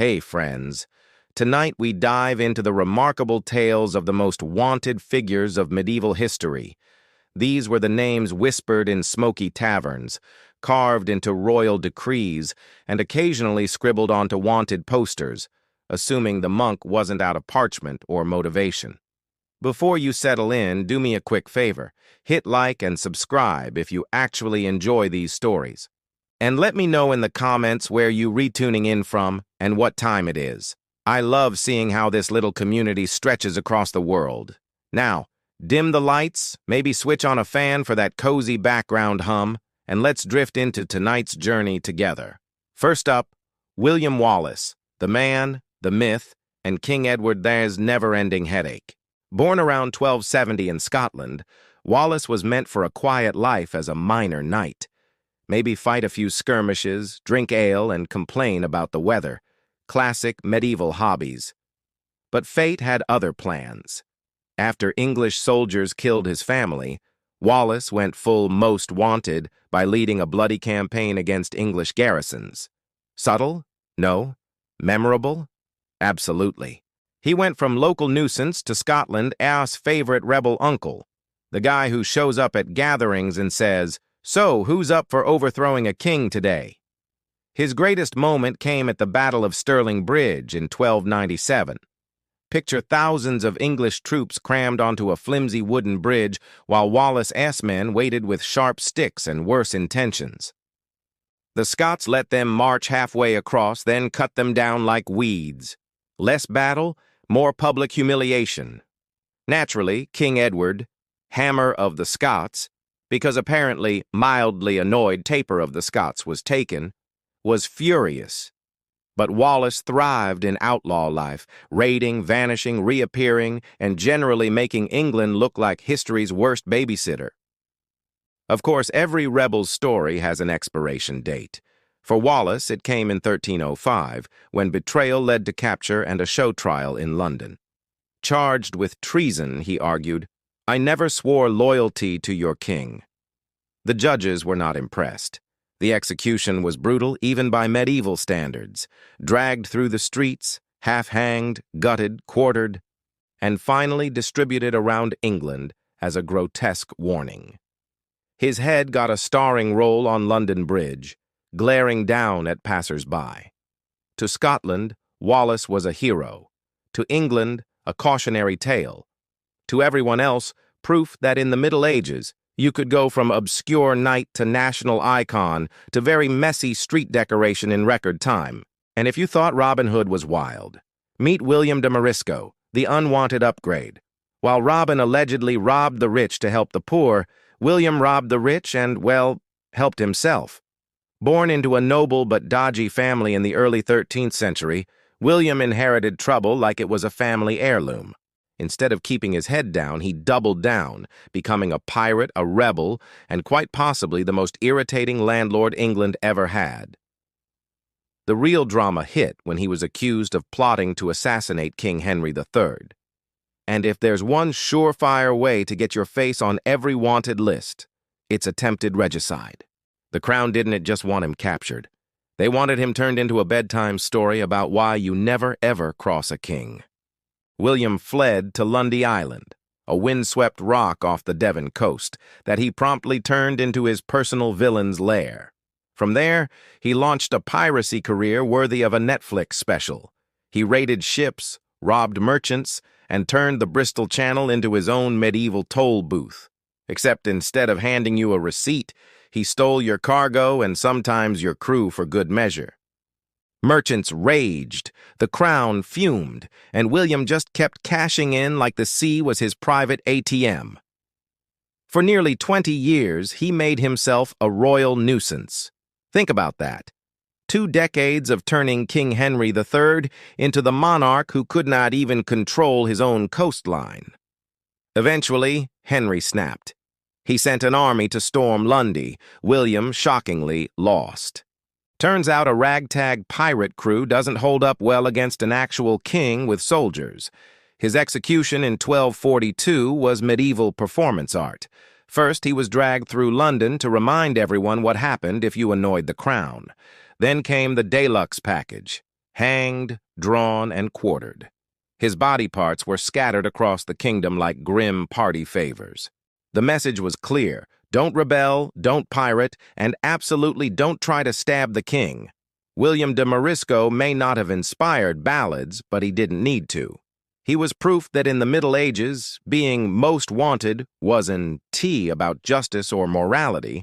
Hey, friends. Tonight we dive into the remarkable tales of the most wanted figures of medieval history. These were the names whispered in smoky taverns, carved into royal decrees, and occasionally scribbled onto wanted posters, assuming the monk wasn't out of parchment or motivation. Before you settle in, do me a quick favor. Hit like and subscribe if you actually enjoy these stories. And let me know in the comments where you retuning in from and what time it is. I love seeing how this little community stretches across the world. Now, dim the lights, maybe switch on a fan for that cozy background hum, and let's drift into tonight's journey together. First up, William Wallace, the man, the myth, and King Edward III's never-ending headache. Born around 1270 in Scotland, Wallace was meant for a quiet life as a minor knight. Maybe fight a few skirmishes, drink ale, and complain about the weather. Classic medieval hobbies. But fate had other plans. After English soldiers killed his family, Wallace went full most wanted by leading a bloody campaign against English garrisons. Subtle? No. Memorable? Absolutely. He went from local nuisance to Scotland as favorite rebel uncle, the guy who shows up at gatherings and says, "So, who's up for overthrowing a king today?" His greatest moment came at the Battle of Stirling Bridge in 1297. Picture thousands of English troops crammed onto a flimsy wooden bridge while Wallace's men waited with sharp sticks and worse intentions. The Scots let them march halfway across, then cut them down like weeds. Less battle, more public humiliation. Naturally, King Edward, Hammer of the Scots, because apparently mildly annoyed Taper of the Scots was taken, was furious. But Wallace thrived in outlaw life, raiding, vanishing, reappearing, and generally making England look like history's worst babysitter. Of course, every rebel's story has an expiration date. For Wallace, it came in 1305, when betrayal led to capture and a show trial in London. Charged with treason, he argued, "I never swore loyalty to your king." The judges were not impressed. The execution was brutal even by medieval standards, dragged through the streets, half-hanged, gutted, quartered, and finally distributed around England as a grotesque warning. His head got a starring role on London Bridge, glaring down at passers-by. To Scotland, Wallace was a hero. To England, a cautionary tale. To everyone else, proof that in the Middle Ages, you could go from obscure knight to national icon to very messy street decoration in record time. And if you thought Robin Hood was wild, meet William de Morisco, the unwanted upgrade. While Robin allegedly robbed the rich to help the poor, William robbed the rich and, well, helped himself. Born into a noble but dodgy family in the early 13th century, William inherited trouble like it was a family heirloom. Instead of keeping his head down, he doubled down, becoming a pirate, a rebel, and quite possibly the most irritating landlord England ever had. The real drama hit when he was accused of plotting to assassinate King Henry III. And if there's one surefire way to get your face on every wanted list, it's attempted regicide. The Crown didn't just want him captured. They wanted him turned into a bedtime story about why you never ever cross a king. William fled to Lundy Island, a windswept rock off the Devon coast, that he promptly turned into his personal villain's lair. From there, he launched a piracy career worthy of a Netflix special. He raided ships, robbed merchants, and turned the Bristol Channel into his own medieval toll booth. Except instead of handing you a receipt, he stole your cargo and sometimes your crew for good measure. Merchants raged, the Crown fumed, and William just kept cashing in like the sea was his private ATM. For nearly 20 years, he made himself a royal nuisance. Think about that. 2 decades of turning King Henry III into the monarch who could not even control his own coastline. Eventually, Henry snapped. He sent an army to storm Lundy. William, shockingly, lost. Turns out a ragtag pirate crew doesn't hold up well against an actual king with soldiers. His execution in 1242 was medieval performance art. First, he was dragged through London to remind everyone what happened if you annoyed the Crown. Then came the deluxe package. hanged, drawn, and quartered. His body parts were scattered across the kingdom like grim party favors. The message was clear: don't rebel, don't pirate, and absolutely don't try to stab the king. William de Morisco may not have inspired ballads, but he didn't need to. He was proof that in the Middle Ages, being most wanted wasn't about justice or morality.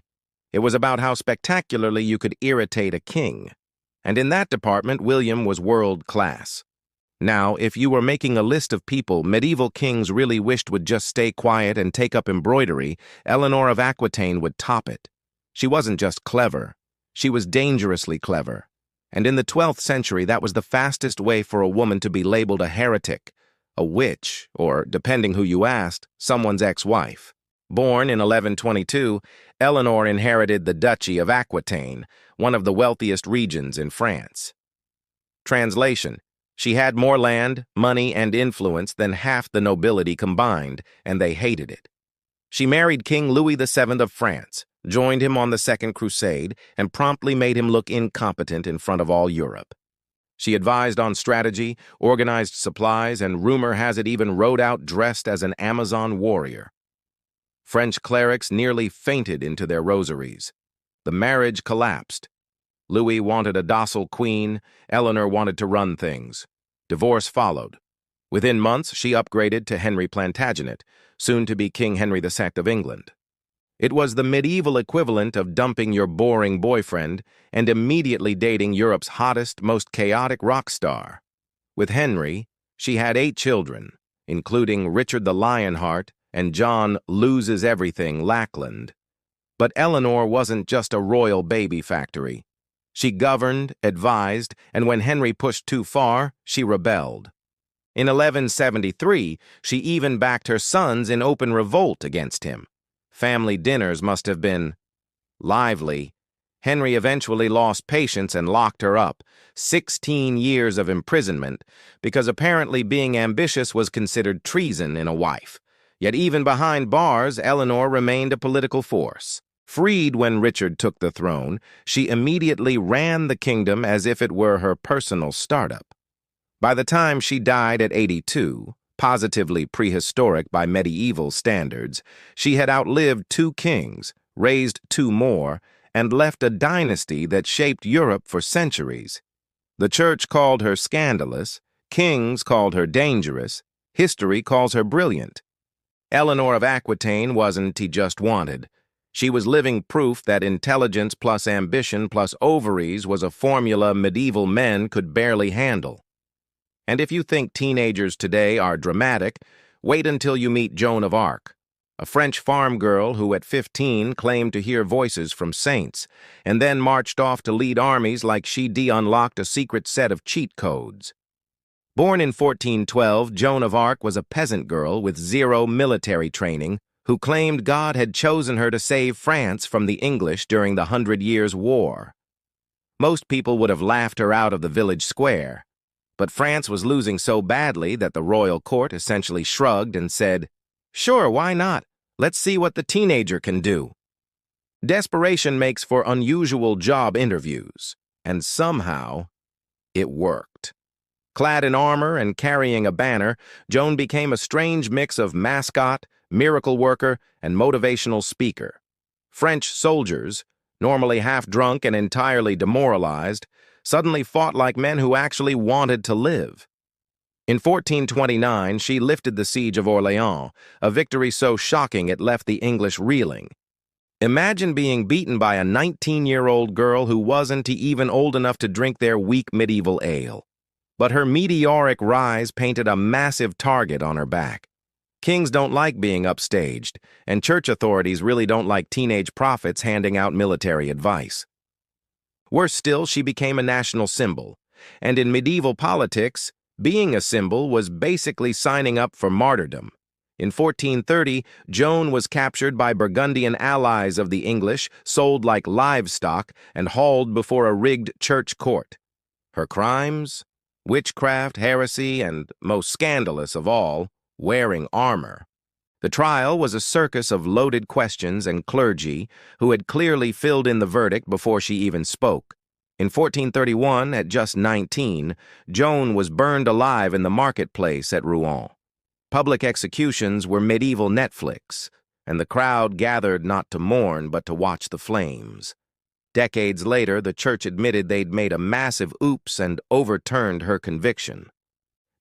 It was about how spectacularly you could irritate a king. And in that department, William was world-class. Now, if you were making a list of people medieval kings really wished would just stay quiet and take up embroidery, Eleanor of Aquitaine would top it. She wasn't just clever, she was dangerously clever. And in the 12th century, that was the fastest way for a woman to be labeled a heretic, a witch, or, depending who you asked, someone's ex-wife. Born in 1122, Eleanor inherited the Duchy of Aquitaine, one of the wealthiest regions in France. Translation: she had more land, money, and influence than half the nobility combined, and they hated it. She married King Louis VII of France, joined him on the Second Crusade, and promptly made him look incompetent in front of all Europe. She advised on strategy, organized supplies, and rumor has it even rode out dressed as an Amazon warrior. French clerics nearly fainted into their rosaries. The marriage collapsed. Louis wanted a docile queen, Eleanor wanted to run things. Divorce followed. Within months, she upgraded to Henry Plantagenet, soon to be King Henry II of England. It was the medieval equivalent of dumping your boring boyfriend and immediately dating Europe's hottest, most chaotic rock star. With Henry, she had 8 children, including Richard the Lionheart and John Loses Everything Lackland. But Eleanor wasn't just a royal baby factory. She governed, advised, and when Henry pushed too far, she rebelled. In 1173, she even backed her sons in open revolt against him. Family dinners must have been lively. Henry eventually lost patience and locked her up, 16 years of imprisonment, because apparently being ambitious was considered treason in a wife. Yet even behind bars, Eleanor remained a political force. Freed when Richard took the throne, she immediately ran the kingdom as if it were her personal startup. By the time she died at 82, positively prehistoric by medieval standards, she had outlived 2 kings, raised 2 more, and left a dynasty that shaped Europe for centuries. The church called her scandalous, kings called her dangerous, history calls her brilliant. Eleanor of Aquitaine wasn't he just wanted. She was living proof that intelligence plus ambition plus ovaries was a formula medieval men could barely handle. And if you think teenagers today are dramatic, wait until you meet Joan of Arc, a French farm girl who at 15 claimed to hear voices from saints, and then marched off to lead armies like she'd unlocked a secret set of cheat codes. Born in 1412, Joan of Arc was a peasant girl with 0 military training who claimed God had chosen her to save France from the English during the 100 Years' War. Most people would have laughed her out of the village square, but France was losing so badly that the royal court essentially shrugged and said, "Sure, why not? Let's see what the teenager can do." Desperation makes for unusual job interviews, and somehow it worked. Clad in armor and carrying a banner, Joan became a strange mix of mascot, miracle worker, and motivational speaker. French soldiers, normally half-drunk and entirely demoralized, suddenly fought like men who actually wanted to live. In 1429, she lifted the siege of Orléans, a victory so shocking it left the English reeling. Imagine being beaten by a 19-year-old girl who wasn't even old enough to drink their weak medieval ale. But her meteoric rise painted a massive target on her back. Kings don't like being upstaged, and church authorities really don't like teenage prophets handing out military advice. Worse still, she became a national symbol, and in medieval politics, being a symbol was basically signing up for martyrdom. In 1430, Joan was captured by Burgundian allies of the English, sold like livestock, and hauled before a rigged church court. Her crimes? Witchcraft, heresy, and, most scandalous of all, wearing armor. The trial was a circus of loaded questions and clergy who had clearly filled in the verdict before she even spoke. In 1431, at just 19, Joan was burned alive in the marketplace at Rouen. Public executions were medieval Netflix, and the crowd gathered not to mourn but to watch the flames. Decades later, the church admitted they'd made a massive oops and overturned her conviction.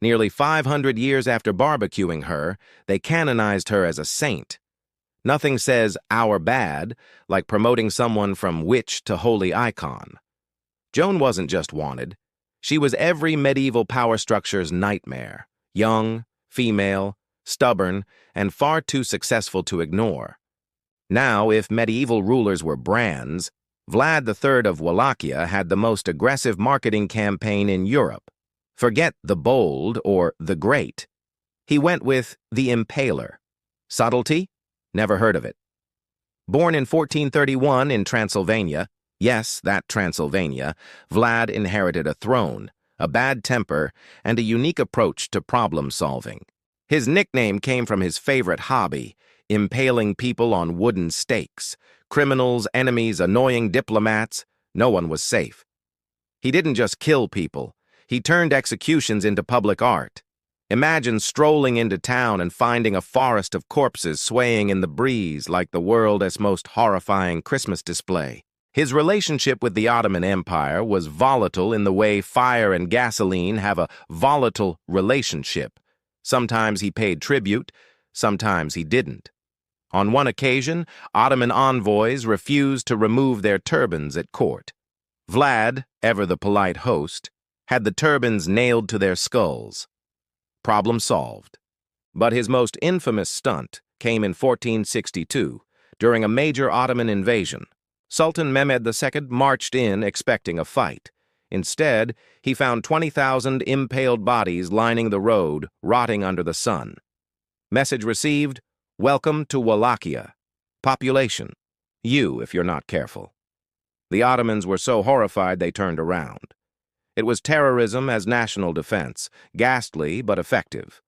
Nearly 500 years after barbecuing her, they canonized her as a saint. Nothing says "our bad" like promoting someone from witch to holy icon. Joan wasn't just wanted. She was every medieval power structure's nightmare. Young, female, stubborn, and far too successful to ignore. Now, if medieval rulers were brands, Vlad III of Wallachia had the most aggressive marketing campaign in Europe. Forget the Bold or the Great. He went with the Impaler. Subtlety? Never heard of it. Born in 1431 in Transylvania, yes, that Transylvania, Vlad inherited a throne, a bad temper, and a unique approach to problem-solving. His nickname came from his favorite hobby, impaling people on wooden stakes. Criminals, enemies, annoying diplomats, no one was safe. He didn't just kill people. He turned executions into public art. Imagine strolling into town and finding a forest of corpses swaying in the breeze like the world's most horrifying Christmas display. His relationship with the Ottoman Empire was volatile in the way fire and gasoline have a volatile relationship. Sometimes he paid tribute, sometimes he didn't. On one occasion, Ottoman envoys refused to remove their turbans at court. Vlad, ever the polite host, had the turbans nailed to their skulls. Problem solved. But his most infamous stunt came in 1462, during a major Ottoman invasion. Sultan Mehmed II marched in expecting a fight. Instead, he found 20,000 impaled bodies lining the road, rotting under the sun. Message received: welcome to Wallachia. Population: you if you're not careful. The Ottomans were so horrified they turned around. It was terrorism as national defense, ghastly but effective.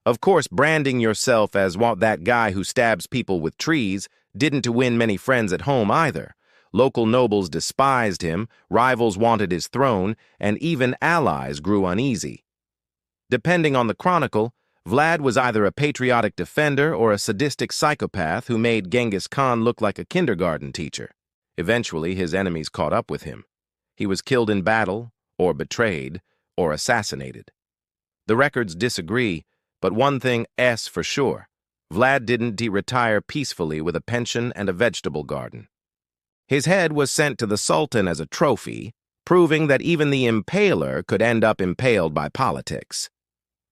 Of course, branding yourself as that guy who stabs people with trees didn't win many friends at home either. Local nobles despised him, rivals wanted his throne, and even allies grew uneasy. Depending on the chronicle, Vlad was either a patriotic defender or a sadistic psychopath who made Genghis Khan look like a kindergarten teacher. Eventually, his enemies caught up with him. He was killed in battle, or betrayed, or assassinated. The records disagree, but one thing is for sure: Vlad didn't retire peacefully with a pension and a vegetable garden. His head was sent to the Sultan as a trophy, proving that even the impaler could end up impaled by politics.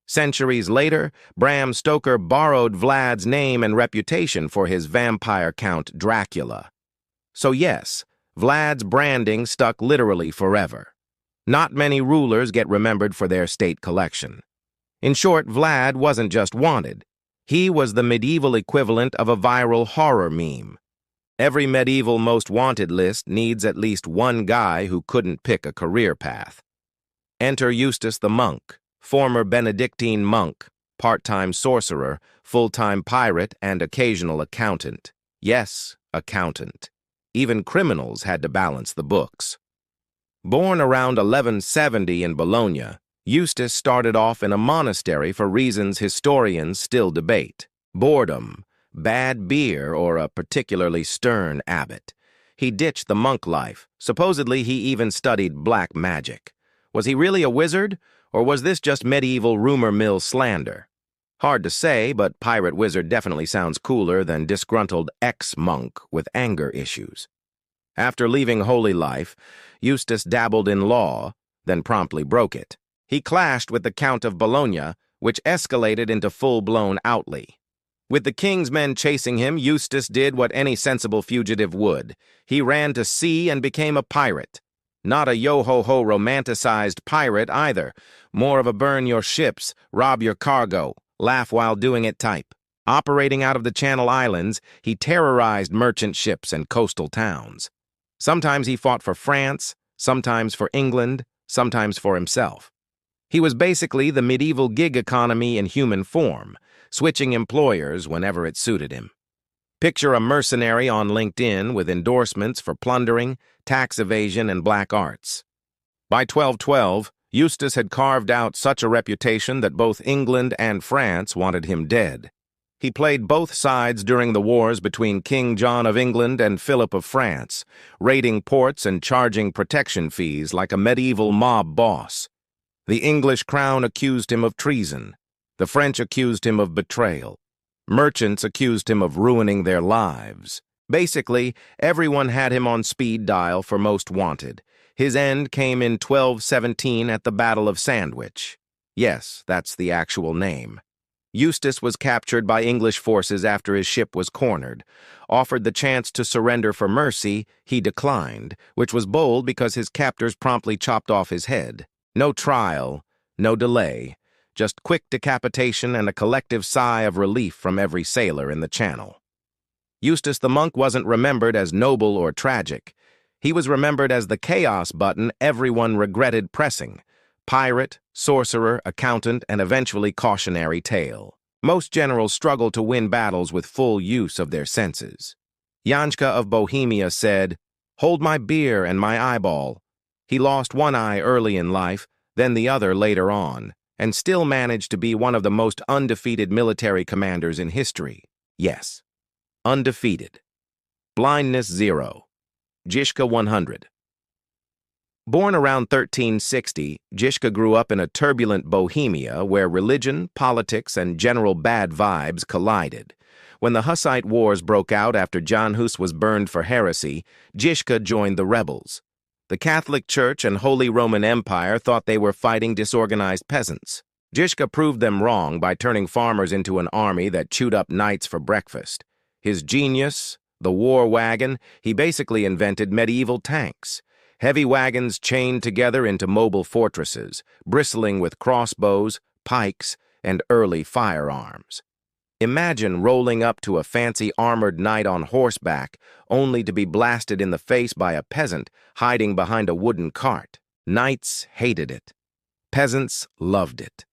Centuries later, Bram Stoker borrowed Vlad's name and reputation for his vampire count Dracula. So yes, Vlad's branding stuck literally forever. Not many rulers get remembered for their state collection. In short, Vlad wasn't just wanted. He was the medieval equivalent of a viral horror meme. Every medieval most wanted list needs at least one guy who couldn't pick a career path. Enter Eustace the monk, former Benedictine monk, part-time sorcerer, full-time pirate, and occasional accountant. Yes, accountant. Even criminals had to balance the books. Born around 1170 in Bologna, Eustace started off in a monastery for reasons historians still debate: boredom, bad beer, or a particularly stern abbot. He ditched the monk life. Supposedly, he even studied black magic. Was he really a wizard, or was this just medieval rumor mill slander? Hard to say, but pirate wizard definitely sounds cooler than disgruntled ex-monk with anger issues. After leaving holy life, Eustace dabbled in law, then promptly broke it. He clashed with the Count of Bologna, which escalated into full-blown outlay. With the king's men chasing him, Eustace did what any sensible fugitive would. He ran to sea and became a pirate. Not a yo-ho-ho romanticized pirate either, more of a burn your ships, rob your cargo, laugh while doing it type. Operating out of the Channel Islands, he terrorized merchant ships and coastal towns. Sometimes he fought for France, sometimes for England, sometimes for himself. He was basically the medieval gig economy in human form, switching employers whenever it suited him. Picture a mercenary on LinkedIn with endorsements for plundering, tax evasion, and black arts. By 1212, Eustace had carved out such a reputation that both England and France wanted him dead. He played both sides during the wars between King John of England and Philip of France, raiding ports and charging protection fees like a medieval mob boss. The English crown accused him of treason. The French accused him of betrayal. Merchants accused him of ruining their lives. Basically, everyone had him on speed dial for most wanted. His end came in 1217 at the Battle of Sandwich. Yes, that's the actual name. Eustace was captured by English forces after his ship was cornered. Offered the chance to surrender for mercy, he declined, which was bold because his captors promptly chopped off his head. No trial, no delay, just quick decapitation and a collective sigh of relief from every sailor in the Channel. Eustace the monk wasn't remembered as noble or tragic. He was remembered as the chaos button everyone regretted pressing. Pirate, sorcerer, accountant, and eventually cautionary tale. Most generals struggle to win battles with full use of their senses. Janška of Bohemia said, "Hold my beer and my eyeball." He lost one eye early in life, then the other later on, and still managed to be one of the most undefeated military commanders in history. Yes, undefeated. Blindness 0. Žižka 100. Born around 1360, Žižka grew up in a turbulent Bohemia where religion, politics, and general bad vibes collided. When the Hussite Wars broke out after Jan Hus was burned for heresy, Žižka joined the rebels. The Catholic Church and Holy Roman Empire thought they were fighting disorganized peasants. Žižka proved them wrong by turning farmers into an army that chewed up knights for breakfast. His genius, the war wagon, he basically invented medieval tanks. Heavy wagons chained together into mobile fortresses, bristling with crossbows, pikes, and early firearms. Imagine rolling up to a fancy armored knight on horseback, only to be blasted in the face by a peasant hiding behind a wooden cart. Knights hated it. Peasants loved it.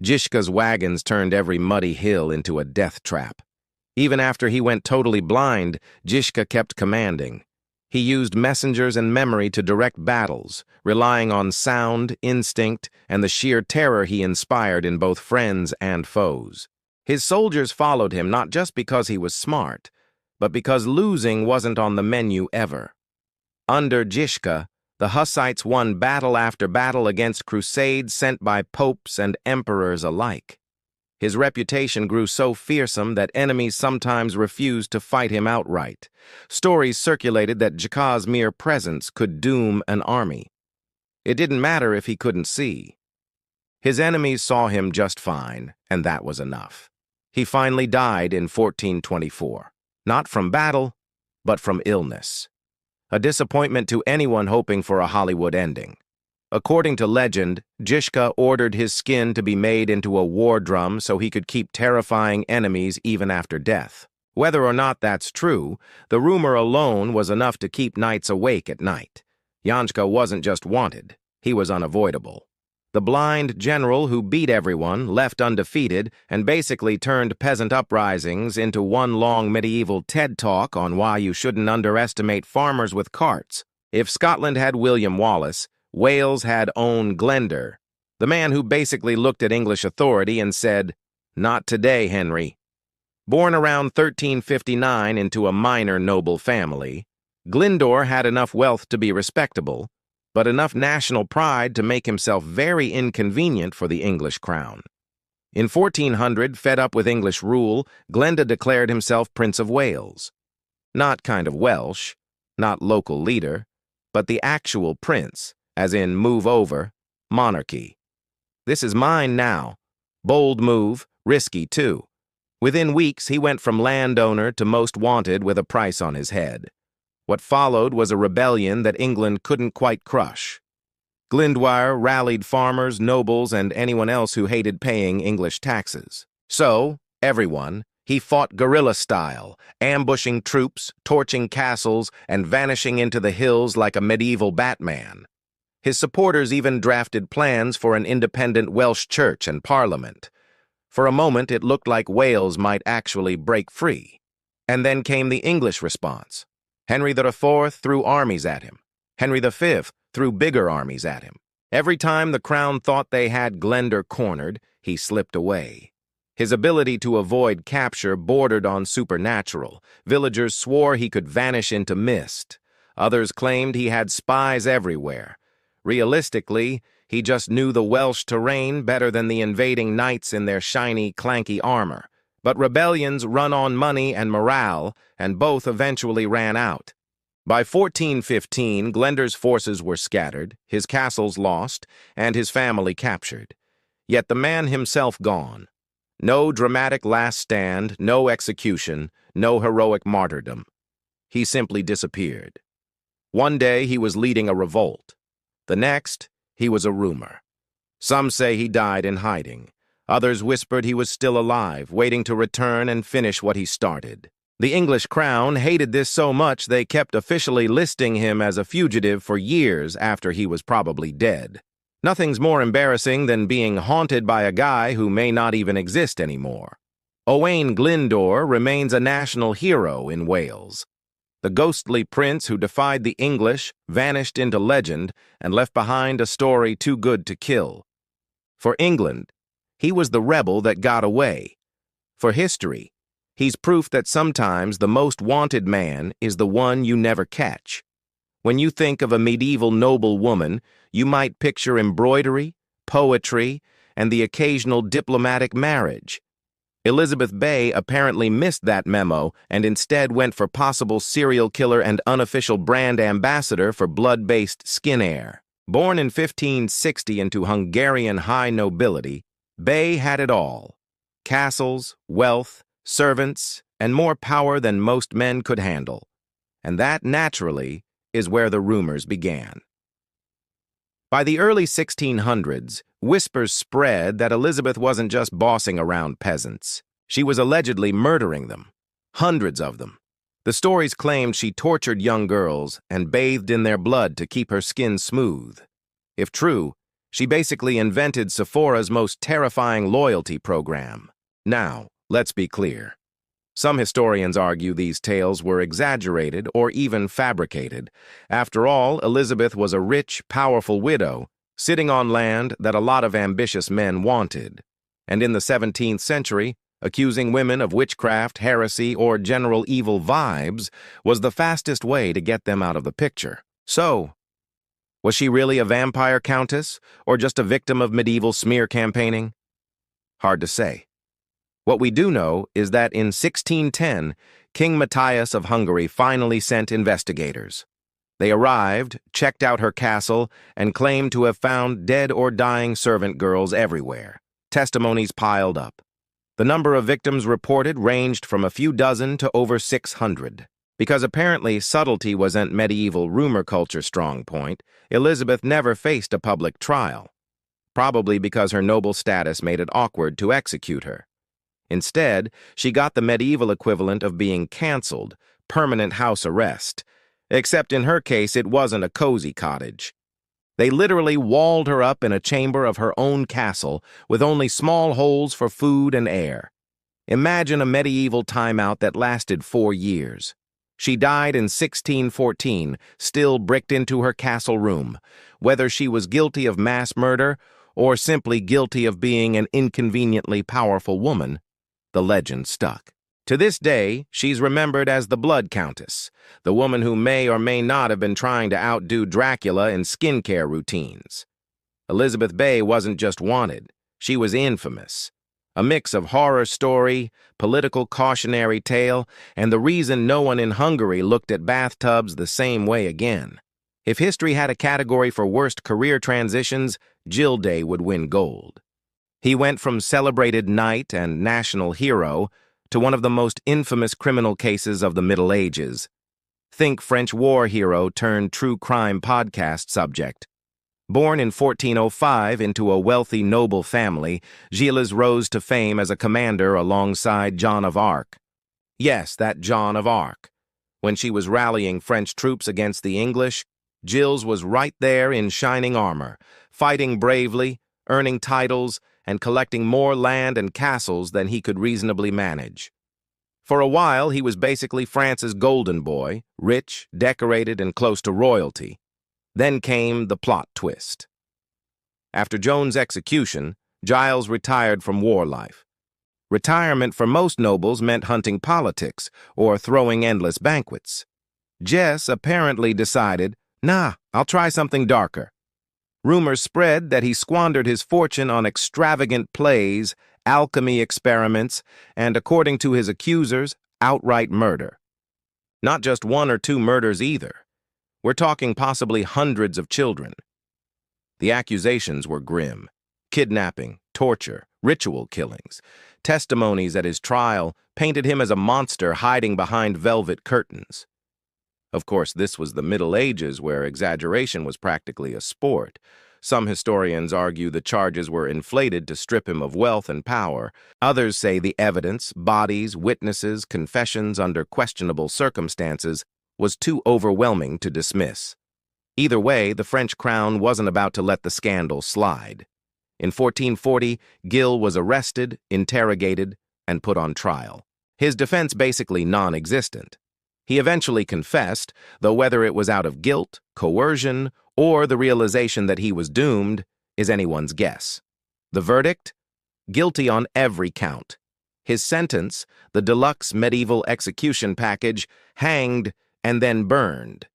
Žižka's wagons turned every muddy hill into a death trap. Even after he went totally blind, Žižka kept commanding. He used messengers and memory to direct battles, relying on sound, instinct, and the sheer terror he inspired in both friends and foes. His soldiers followed him not just because he was smart, but because losing wasn't on the menu ever. Under Žižka, the Hussites won battle after battle against crusades sent by popes and emperors alike. His reputation grew so fearsome that enemies sometimes refused to fight him outright. Stories circulated that Žižka's mere presence could doom an army. It didn't matter if he couldn't see. His enemies saw him just fine, and that was enough. He finally died in 1424, not from battle, but from illness. A disappointment to anyone hoping for a Hollywood ending. According to legend, Žižka ordered his skin to be made into a war drum so he could keep terrifying enemies even after death. Whether or not that's true, the rumor alone was enough to keep knights awake at night. Janška wasn't just wanted, he was unavoidable. The blind general who beat everyone, left undefeated, and basically turned peasant uprisings into one long medieval TED Talk on why you shouldn't underestimate farmers with carts. If Scotland had William Wallace, Wales had Owen Glendur, the man who basically looked at English authority and said, "Not today, Henry." Born around 1359 into a minor noble family, Glendur had enough wealth to be respectable, but enough national pride to make himself very inconvenient for the English crown. In 1400, fed up with English rule, Glendur declared himself Prince of Wales. Not kind of Welsh, not local leader, but the actual prince, as in move over, monarchy. This is mine now. Bold move, risky too. Within weeks, he went from landowner to most wanted with a price on his head. What followed was a rebellion that England couldn't quite crush. Glendur rallied farmers, nobles, and anyone else who hated paying English taxes. So, everyone, he fought guerrilla style, ambushing troops, torching castles, and vanishing into the hills like a medieval Batman. His supporters even drafted plans for an independent Welsh church and parliament. For a moment, it looked like Wales might actually break free. And then came the English response. Henry IV threw armies at him. Henry V threw bigger armies at him. Every time the crown thought they had Glender cornered, he slipped away. His ability to avoid capture bordered on supernatural. Villagers swore he could vanish into mist. Others claimed he had spies everywhere. Realistically, he just knew the Welsh terrain better than the invading knights in their shiny, clanky armor. But rebellions run on money and morale, and both eventually ran out. By 1415, Glender's forces were scattered, his castles lost, and his family captured. Yet the man himself gone. No dramatic last stand, no execution, no heroic martyrdom. He simply disappeared. One day he was leading a revolt. The next, he was a rumor. Some say he died in hiding. Others whispered he was still alive, waiting to return and finish what he started. The English crown hated this so much they kept officially listing him as a fugitive for years after he was probably dead. Nothing's more embarrassing than being haunted by a guy who may not even exist anymore. Owain Glyndwr remains a national hero in Wales. The ghostly prince who defied the English vanished into legend and left behind a story too good to kill. For England, he was the rebel that got away. For history, he's proof that sometimes the most wanted man is the one you never catch. When you think of a medieval noble woman, you might picture embroidery, poetry, and the occasional diplomatic marriage. Elizabeth Bay apparently missed that memo and instead went for possible serial killer and unofficial brand ambassador for blood-based skin air. Born in 1560 into Hungarian high nobility, Bay had it all: castles, wealth, servants, and more power than most men could handle. And that, naturally, is where the rumors began. By the early 1600s, whispers spread that Elizabeth wasn't just bossing around peasants. She was allegedly murdering them. Hundreds of them. The stories claimed she tortured young girls and bathed in their blood to keep her skin smooth. If true, she basically invented Sephora's most terrifying loyalty program. Now, let's be clear. Some historians argue these tales were exaggerated or even fabricated. After all, Elizabeth was a rich, powerful widow, sitting on land that a lot of ambitious men wanted. And in the 17th century, accusing women of witchcraft, heresy, or general evil vibes was the fastest way to get them out of the picture. So, was she really a vampire countess, or just a victim of medieval smear campaigning? Hard to say. What we do know is that in 1610, King Matthias of Hungary finally sent investigators. They arrived, checked out her castle, and claimed to have found dead or dying servant girls everywhere. Testimonies piled up. The number of victims reported ranged from a few dozen to over 600. Because apparently subtlety wasn't medieval rumor culture strong point, Elizabeth never faced a public trial. Probably because her noble status made it awkward to execute her. Instead, she got the medieval equivalent of being canceled, permanent house arrest. Except in her case, it wasn't a cozy cottage. They literally walled her up in a chamber of her own castle with only small holes for food and air. Imagine a medieval timeout that lasted 4 years. She died in 1614, still bricked into her castle room. Whether she was guilty of mass murder or simply guilty of being an inconveniently powerful woman, the legend stuck. To this day, she's remembered as the Blood Countess, the woman who may or may not have been trying to outdo Dracula in skincare routines. Elizabeth Bay wasn't just wanted, she was infamous. A mix of horror story, political cautionary tale, and the reason no one in Hungary looked at bathtubs the same way again. If history had a category for worst career transitions, Jill Day would win gold. He went from celebrated knight and national hero to one of the most infamous criminal cases of the Middle Ages. Think French war hero turned true crime podcast subject. Born in 1405 into a wealthy noble family, Gilles rose to fame as a commander alongside Joan of Arc. Yes, that Joan of Arc. When she was rallying French troops against the English, Gilles was right there in shining armor, fighting bravely, earning titles, and collecting more land and castles than he could reasonably manage. For a while, he was basically France's golden boy, rich, decorated, and close to royalty. Then came the plot twist. After Joan's execution, Giles retired from war life. Retirement for most nobles meant hunting politics or throwing endless banquets. Jess apparently decided, nah, I'll try something darker. Rumors spread that he squandered his fortune on extravagant plays, alchemy experiments, and, according to his accusers, outright murder. Not just one or two murders either. We're talking possibly hundreds of children. The accusations were grim. Kidnapping, torture, ritual killings. Testimonies at his trial painted him as a monster hiding behind velvet curtains. Of course, this was the Middle Ages, where exaggeration was practically a sport. Some historians argue the charges were inflated to strip him of wealth and power. Others say the evidence, bodies, witnesses, confessions under questionable circumstances was too overwhelming to dismiss. Either way, the French crown wasn't about to let the scandal slide. In 1440, Gil was arrested, interrogated, and put on trial. His defense basically non-existent. He eventually confessed, though whether it was out of guilt, coercion, or the realization that he was doomed is anyone's guess. The verdict? Guilty on every count. His sentence, the deluxe medieval execution package, hanged and then burned.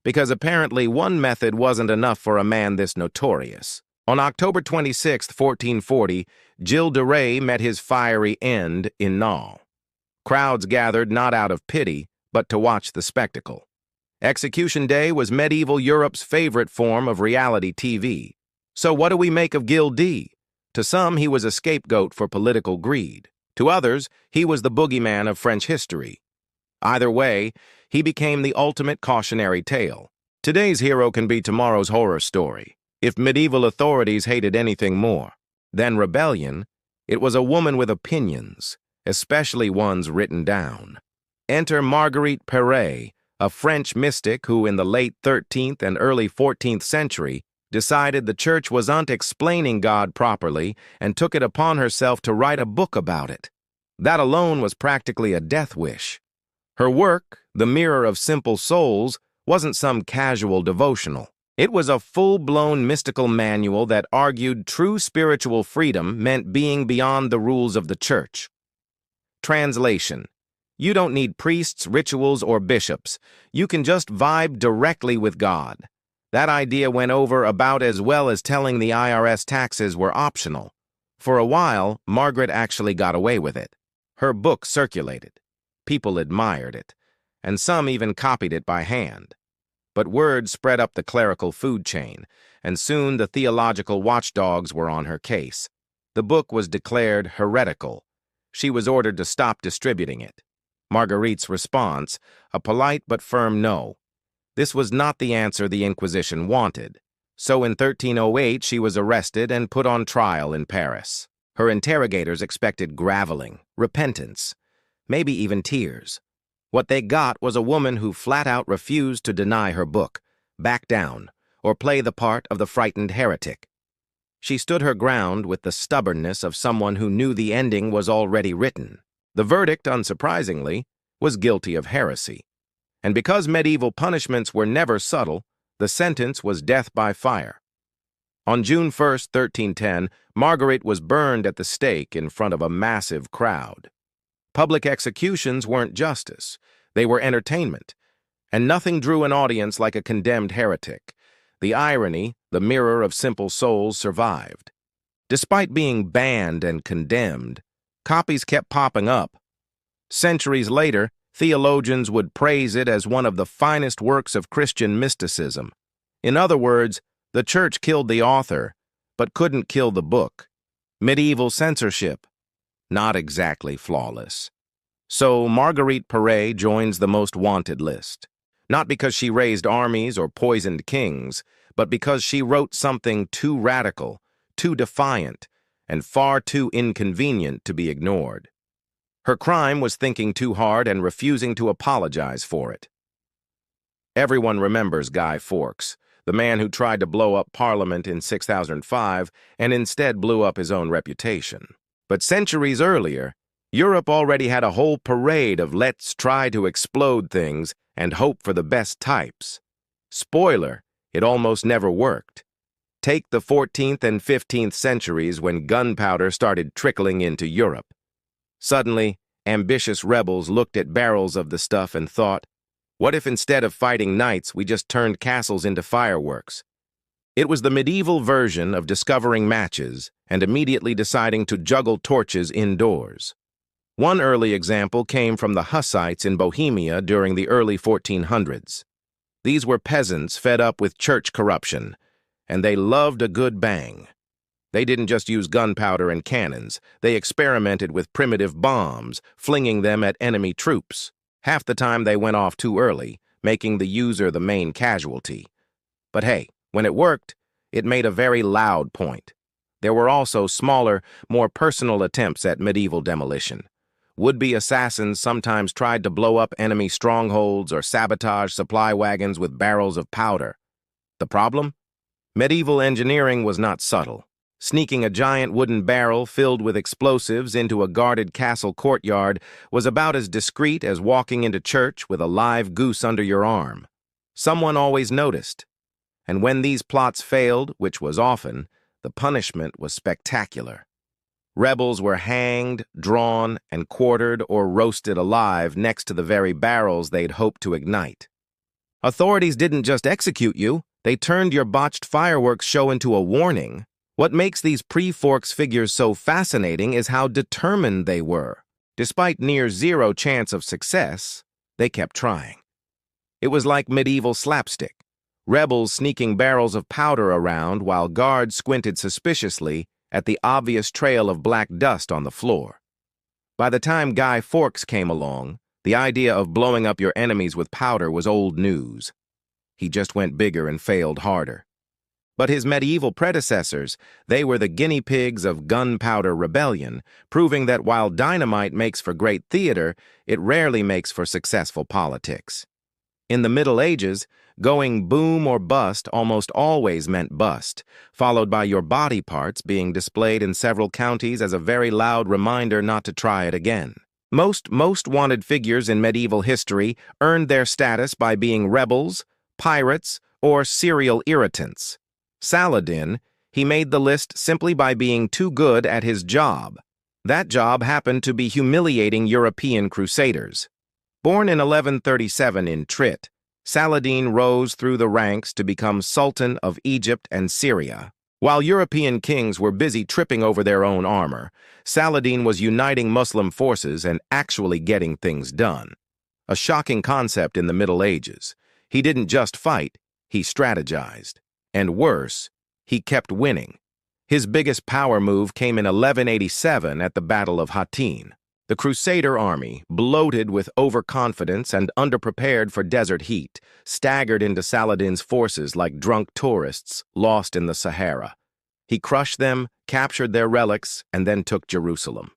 Because apparently one method wasn't enough for a man this notorious. On October 26, 1440, Gilles de Rais met his fiery end in Null. Crowds gathered not out of pity, but to watch the spectacle. Execution Day was medieval Europe's favorite form of reality TV. So what do we make of Gilles D? To some, he was a scapegoat for political greed. To others, he was the boogeyman of French history. Either way, he became the ultimate cautionary tale. Today's hero can be tomorrow's horror story. If medieval authorities hated anything more than rebellion, it was a woman with opinions, especially ones written down. Enter Marguerite Perret, a French mystic who in the late 13th and early 14th century decided the church wasn't explaining God properly and took it upon herself to write a book about it. That alone was practically a death wish. Her work, The Mirror of Simple Souls, wasn't some casual devotional. It was a full-blown mystical manual that argued true spiritual freedom meant being beyond the rules of the church. Translation: you don't need priests, rituals, or bishops. You can just vibe directly with God. That idea went over about as well as telling the IRS taxes were optional. For a while, Margaret actually got away with it. Her book circulated. People admired it, and some even copied it by hand. But word spread up the clerical food chain, and soon the theological watchdogs were on her case. The book was declared heretical. She was ordered to stop distributing it. Marguerite's response, a polite but firm no. This was not the answer the Inquisition wanted. So in 1308, she was arrested and put on trial in Paris. Her interrogators expected graveling, repentance, maybe even tears. What they got was a woman who flat out refused to deny her book, back down, or play the part of the frightened heretic. She stood her ground with the stubbornness of someone who knew the ending was already written. The verdict, unsurprisingly, was guilty of heresy. And because medieval punishments were never subtle, the sentence was death by fire. On June 1, 1310, Marguerite was burned at the stake in front of a massive crowd. Public executions weren't justice, they were entertainment, and nothing drew an audience like a condemned heretic. The irony, the mirror of simple souls, survived. Despite being banned and condemned, copies kept popping up. Centuries later, theologians would praise it as one of the finest works of Christian mysticism. In other words, the church killed the author, but couldn't kill the book. Medieval censorship, not exactly flawless. So Marguerite Perret joins the most wanted list. Not because she raised armies or poisoned kings, but because she wrote something too radical, too defiant, and far too inconvenient to be ignored. Her crime was thinking too hard and refusing to apologize for it. Everyone remembers Guy Fawkes, the man who tried to blow up Parliament in 6005 and instead blew up his own reputation. But centuries earlier, Europe already had a whole parade of let's try to explode things and hope for the best types. Spoiler, it almost never worked. Take the 14th and 15th centuries when gunpowder started trickling into Europe. Suddenly, ambitious rebels looked at barrels of the stuff and thought, what if instead of fighting knights we just turned castles into fireworks? It was the medieval version of discovering matches and immediately deciding to juggle torches indoors. One early example came from the Hussites in Bohemia during the early 1400s. These were peasants fed up with church corruption, and they loved a good bang. They didn't just use gunpowder and cannons, they experimented with primitive bombs, flinging them at enemy troops. Half the time they went off too early, making the user the main casualty. But hey, when it worked, it made a very loud point. There were also smaller, more personal attempts at medieval demolition. Would-be assassins sometimes tried to blow up enemy strongholds or sabotage supply wagons with barrels of powder. The problem? Medieval engineering was not subtle. Sneaking a giant wooden barrel filled with explosives into a guarded castle courtyard was about as discreet as walking into church with a live goose under your arm. Someone always noticed. And when these plots failed, which was often, the punishment was spectacular. Rebels were hanged, drawn, and quartered or roasted alive next to the very barrels they'd hoped to ignite. Authorities didn't just execute you, they turned your botched fireworks show into a warning. What makes these pre-Forks figures so fascinating is how determined they were. Despite near zero chance of success, they kept trying. It was like medieval slapstick. Rebels sneaking barrels of powder around while guards squinted suspiciously at the obvious trail of black dust on the floor. By the time Guy Fawkes came along, the idea of blowing up your enemies with powder was old news. He just went bigger and failed harder. But his medieval predecessors, they were the guinea pigs of gunpowder rebellion, proving that while dynamite makes for great theater, it rarely makes for successful politics. In the Middle Ages, going boom or bust almost always meant bust, followed by your body parts being displayed in several counties as a very loud reminder not to try it again. Most wanted figures in medieval history earned their status by being rebels, pirates, or serial irritants. Saladin, he made the list simply by being too good at his job. That job happened to be humiliating European crusaders. Born in 1137 in Trit, Saladin rose through the ranks to become Sultan of Egypt and Syria. While European kings were busy tripping over their own armor, Saladin was uniting Muslim forces and actually getting things done. A shocking concept in the Middle Ages. He didn't just fight, he strategized. And worse, he kept winning. His biggest power move came in 1187 at the Battle of Hattin. The Crusader army, bloated with overconfidence and underprepared for desert heat, staggered into Saladin's forces like drunk tourists lost in the Sahara. He crushed them, captured their relics, and then took Jerusalem.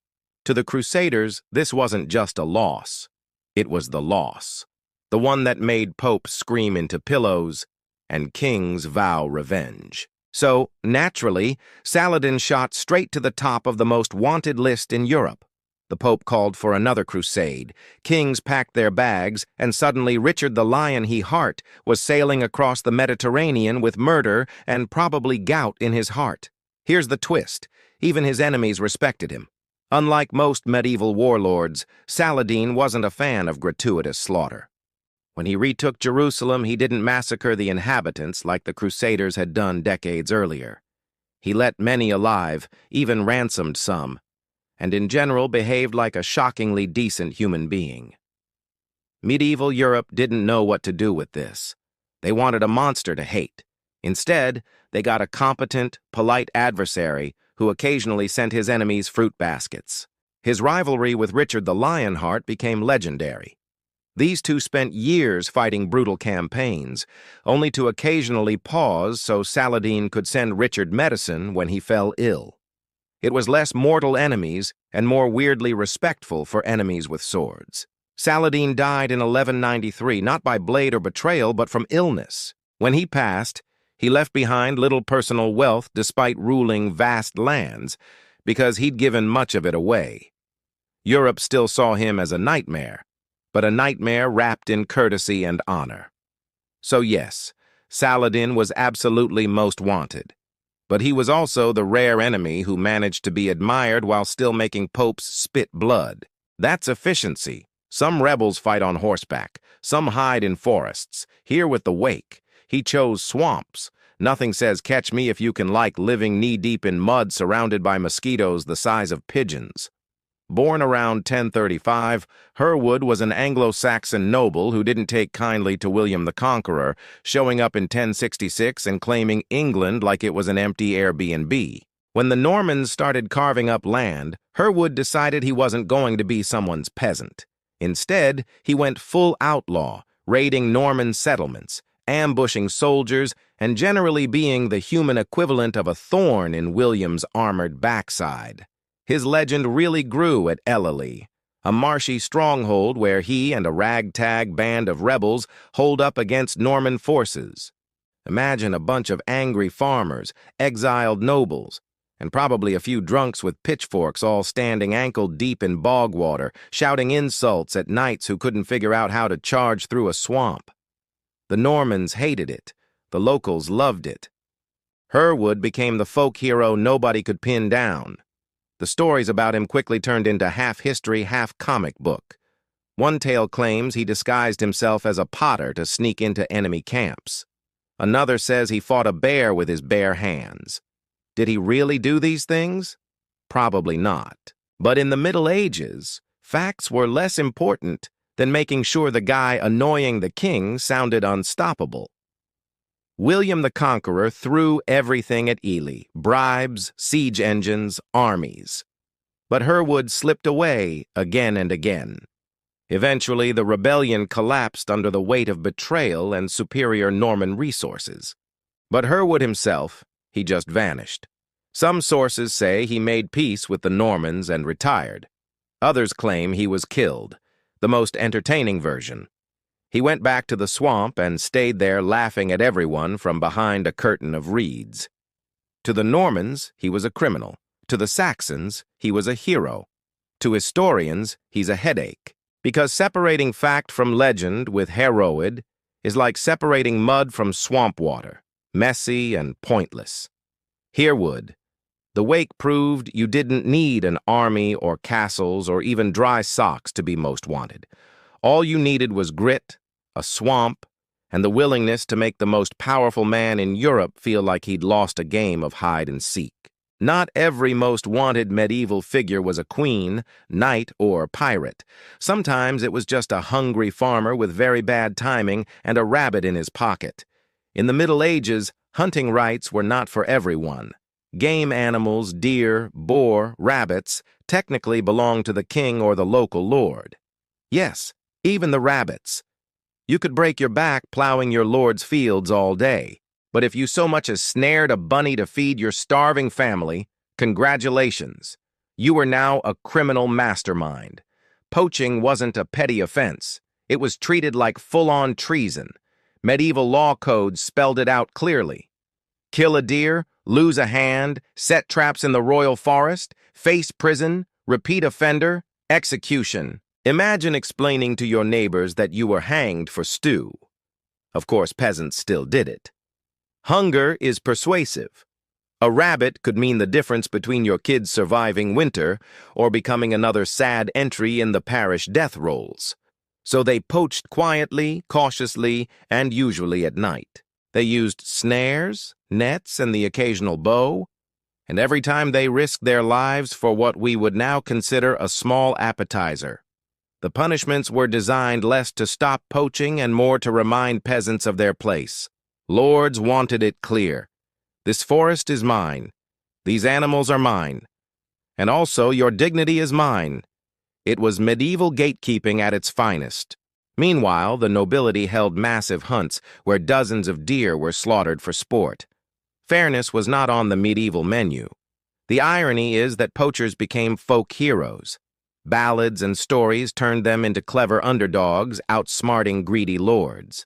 To the Crusaders, this wasn't just a loss. It was the loss. The one that made popes scream into pillows and kings vow revenge. So, naturally, Saladin shot straight to the top of the most wanted list in Europe. The Pope called for another crusade. Kings packed their bags, and suddenly Richard the Lion he heart was sailing across the Mediterranean with murder and probably gout in his heart. Here's the twist. Even his enemies respected him. Unlike most medieval warlords, Saladin wasn't a fan of gratuitous slaughter. When he retook Jerusalem, he didn't massacre the inhabitants like the Crusaders had done decades earlier. He let many alive, even ransomed some, and in general behaved like a shockingly decent human being. Medieval Europe didn't know what to do with this. They wanted a monster to hate. Instead, they got a competent, polite adversary who occasionally sent his enemies fruit baskets. His rivalry with Richard the Lionheart became legendary. These two spent years fighting brutal campaigns, only to occasionally pause so Saladin could send Richard medicine when he fell ill. It was less mortal enemies and more weirdly respectful for enemies with swords. Saladin died in 1193, not by blade or betrayal, but from illness. When he passed, he left behind little personal wealth despite ruling vast lands, because he'd given much of it away. Europe still saw him as a nightmare, but a nightmare wrapped in courtesy and honor. So yes, Saladin was absolutely most wanted. But he was also the rare enemy who managed to be admired while still making popes spit blood. That's efficiency. Some rebels fight on horseback, some hide in forests. Here with the Wake, he chose swamps. Nothing says catch me if you can like living knee-deep in mud surrounded by mosquitoes the size of pigeons. Born around 1035, Herwood was an Anglo-Saxon noble who didn't take kindly to William the Conqueror, showing up in 1066 and claiming England like it was an empty Airbnb. When the Normans started carving up land, Herwood decided he wasn't going to be someone's peasant. Instead, he went full outlaw, raiding Norman settlements, ambushing soldiers, and generally being the human equivalent of a thorn in William's armored backside. His legend really grew at Ellalee, a marshy stronghold where he and a ragtag band of rebels holed up against Norman forces. Imagine a bunch of angry farmers, exiled nobles, and probably a few drunks with pitchforks all standing ankle-deep in bog water, shouting insults at knights who couldn't figure out how to charge through a swamp. The Normans hated it. The locals loved it. Herwood became the folk hero nobody could pin down. The stories about him quickly turned into half history, half comic book. One tale claims he disguised himself as a potter to sneak into enemy camps. Another says he fought a bear with his bare hands. Did he really do these things? Probably not. But in the Middle Ages, facts were less important than making sure the guy annoying the king sounded unstoppable. William the Conqueror threw everything at Ely: bribes, siege engines, armies. But Herwood slipped away again and again. Eventually, the rebellion collapsed under the weight of betrayal and superior Norman resources. But Herwood himself, he just vanished. Some sources say he made peace with the Normans and retired. Others claim he was killed, the most entertaining version. He went back to the swamp and stayed there laughing at everyone from behind a curtain of reeds. To the Normans, he was a criminal. To the Saxons, he was a hero. To historians, he's a headache. Because separating fact from legend with Herwood is like separating mud from swamp water, messy and pointless. Herwood. The Wake proved you didn't need an army or castles or even dry socks to be most wanted. All you needed was grit, a swamp, and the willingness to make the most powerful man in Europe feel like he'd lost a game of hide-and-seek. Not every most wanted medieval figure was a queen, knight, or pirate. Sometimes it was just a hungry farmer with very bad timing and a rabbit in his pocket. In the Middle Ages, hunting rights were not for everyone. Game animals, deer, boar, rabbits, technically belonged to the king or the local lord. Yes, even the rabbits. You could break your back plowing your lord's fields all day, but if you so much as snared a bunny to feed your starving family, congratulations. You were now a criminal mastermind. Poaching wasn't a petty offense. It was treated like full-on treason. Medieval law codes spelled it out clearly. Kill a deer, lose a hand, set traps in the royal forest, face prison, repeat offender, execution. Imagine explaining to your neighbors that you were hanged for stew. Of course, peasants still did it. Hunger is persuasive. A rabbit could mean the difference between your kids surviving winter or becoming another sad entry in the parish death rolls. So they poached quietly, cautiously, and usually at night. They used snares, nets, and the occasional bow, and every time they risked their lives for what we would now consider a small appetizer. The punishments were designed less to stop poaching and more to remind peasants of their place. Lords wanted it clear. This forest is mine. These animals are mine. And also, your dignity is mine. It was medieval gatekeeping at its finest. Meanwhile, the nobility held massive hunts where dozens of deer were slaughtered for sport. Fairness was not on the medieval menu. The irony is that poachers became folk heroes. Ballads and stories turned them into clever underdogs, outsmarting greedy lords.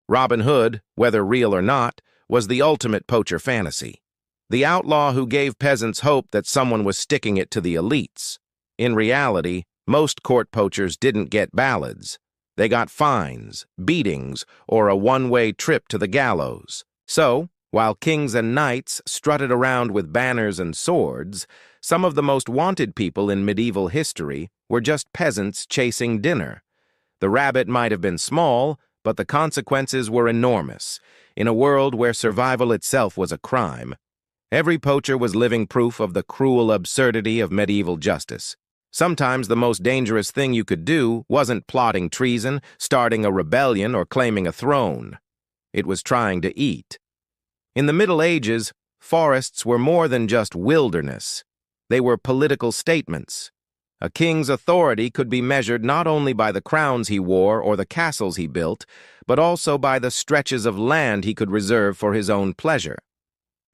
Robin Hood, whether real or not, was the ultimate poacher fantasy. The outlaw who gave peasants hope that someone was sticking it to the elites. In reality, most court poachers didn't get ballads. They got fines, beatings, or a one-way trip to the gallows. So, while kings and knights strutted around with banners and swords, some of the most wanted people in medieval history were just peasants chasing dinner. The rabbit might have been small, but the consequences were enormous. In a world where survival itself was a crime, every poacher was living proof of the cruel absurdity of medieval justice. Sometimes the most dangerous thing you could do wasn't plotting treason, starting a rebellion, or claiming a throne. It was trying to eat. In the Middle Ages, forests were more than just wilderness. They were political statements. A king's authority could be measured not only by the crowns he wore or the castles he built, but also by the stretches of land he could reserve for his own pleasure.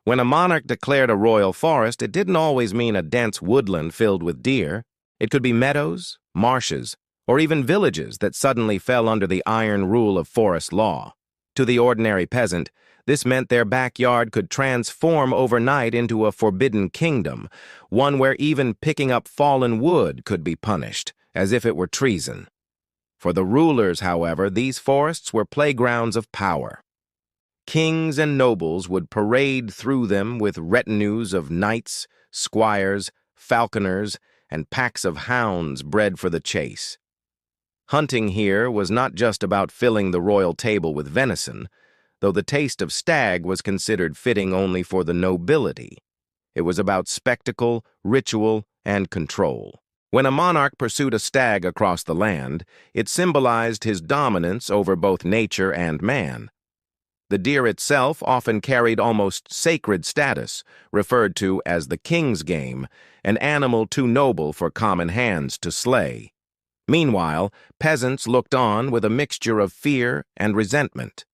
When a monarch declared a royal forest, it didn't always mean a dense woodland filled with deer. It could be meadows, marshes, or even villages that suddenly fell under the iron rule of forest law. To the ordinary peasant, this meant their backyard could transform overnight into a forbidden kingdom, one where even picking up fallen wood could be punished, as if it were treason. For the rulers, however, these forests were playgrounds of power. Kings and nobles would parade through them with retinues of knights, squires, falconers, and packs of hounds bred for the chase. Hunting here was not just about filling the royal table with venison, though the taste of stag was considered fitting only for the nobility. It was about spectacle, ritual, and control. When a monarch pursued a stag across the land, it symbolized his dominance over both nature and man. The deer itself often carried almost sacred status, referred to as the king's game, an animal too noble for common hands to slay. Meanwhile, peasants looked on with a mixture of fear and resentment.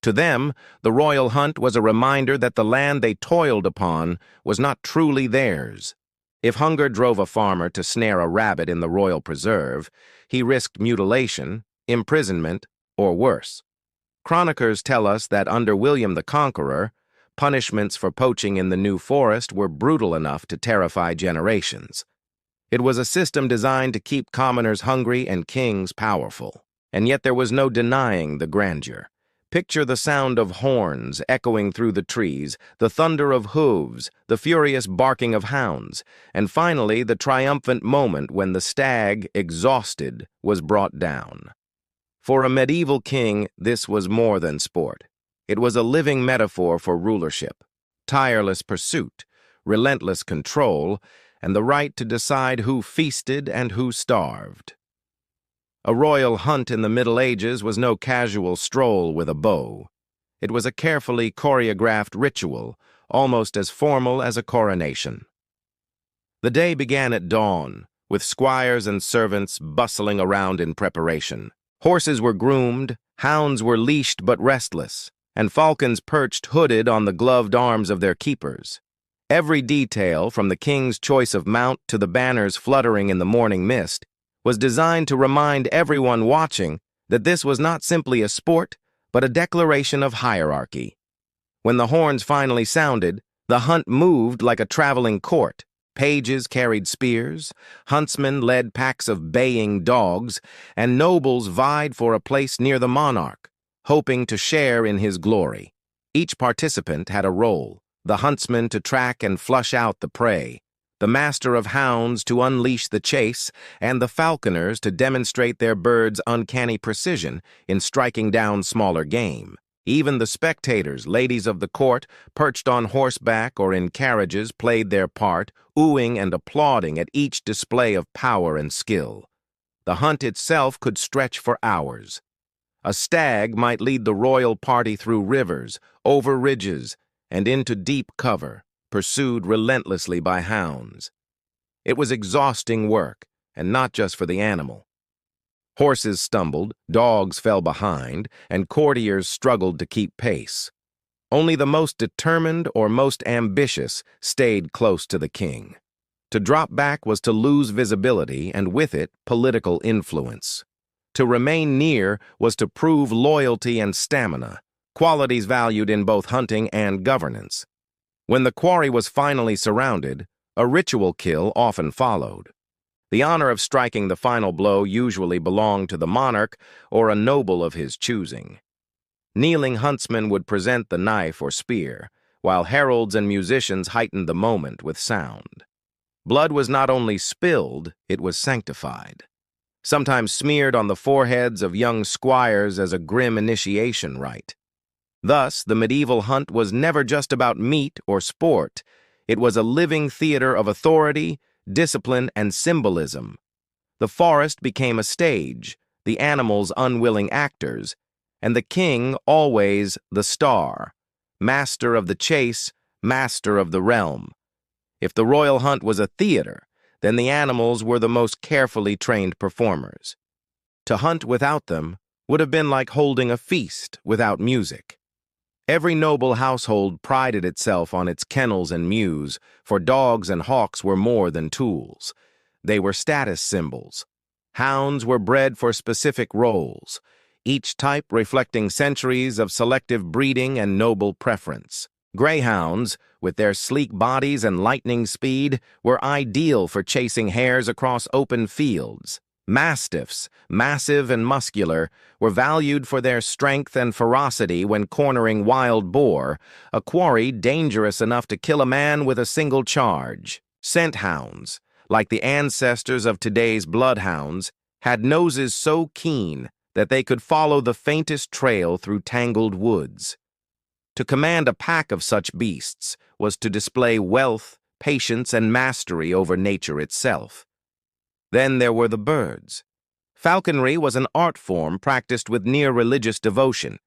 To them, the royal hunt was a reminder that the land they toiled upon was not truly theirs. If hunger drove a farmer to snare a rabbit in the royal preserve, he risked mutilation, imprisonment, or worse. Chroniclers tell us that under William the Conqueror, punishments for poaching in the New Forest were brutal enough to terrify generations. It was a system designed to keep commoners hungry and kings powerful. And yet there was no denying the grandeur. Picture the sound of horns echoing through the trees, the thunder of hooves, the furious barking of hounds, and finally the triumphant moment when the stag, exhausted, was brought down. For a medieval king, this was more than sport. It was a living metaphor for rulership, tireless pursuit, relentless control, and the right to decide who feasted and who starved. A royal hunt in the Middle Ages was no casual stroll with a bow. It was a carefully choreographed ritual, almost as formal as a coronation. The day began at dawn, with squires and servants bustling around in preparation. Horses were groomed, hounds were leashed but restless, and falcons perched hooded on the gloved arms of their keepers. Every detail, from the king's choice of mount to the banners fluttering in the morning mist, was designed to remind everyone watching that this was not simply a sport, but a declaration of hierarchy. When the horns finally sounded, the hunt moved like a traveling court. Pages carried spears, huntsmen led packs of baying dogs, and nobles vied for a place near the monarch, hoping to share in his glory. Each participant had a role: the huntsman to track and flush out the prey, the master of hounds to unleash the chase, and the falconers to demonstrate their birds' uncanny precision in striking down smaller game. Even the spectators, ladies of the court, perched on horseback or in carriages, played their part, oohing and applauding at each display of power and skill. The hunt itself could stretch for hours. A stag might lead the royal party through rivers, over ridges, and into deep cover, pursued relentlessly by hounds. It was exhausting work, and not just for the animal. Horses stumbled, dogs fell behind, and courtiers struggled to keep pace. Only the most determined or most ambitious stayed close to the king. To drop back was to lose visibility and, with it, political influence. To remain near was to prove loyalty and stamina, qualities valued in both hunting and governance. When the quarry was finally surrounded, a ritual kill often followed. The honor of striking the final blow usually belonged to the monarch or a noble of his choosing. Kneeling huntsmen would present the knife or spear, while heralds and musicians heightened the moment with sound. Blood was not only spilled, it was sanctified, sometimes smeared on the foreheads of young squires as a grim initiation rite. Thus, the medieval hunt was never just about meat or sport. It was a living theater of authority, discipline, and symbolism. The forest became a stage, the animals unwilling actors, and the king always the star, master of the chase, master of the realm. If the royal hunt was a theater, then the animals were the most carefully trained performers. To hunt without them would have been like holding a feast without music. Every noble household prided itself on its kennels and mews, for dogs and hawks were more than tools. They were status symbols. Hounds were bred for specific roles, each type reflecting centuries of selective breeding and noble preference. Greyhounds, with their sleek bodies and lightning speed, were ideal for chasing hares across open fields. Mastiffs, massive and muscular, were valued for their strength and ferocity when cornering wild boar, a quarry dangerous enough to kill a man with a single charge. Scent hounds, like the ancestors of today's bloodhounds, had noses so keen that they could follow the faintest trail through tangled woods. To command a pack of such beasts was to display wealth, patience, and mastery over nature itself. Then there were the birds. Falconry was an art form practiced with near religious devotion.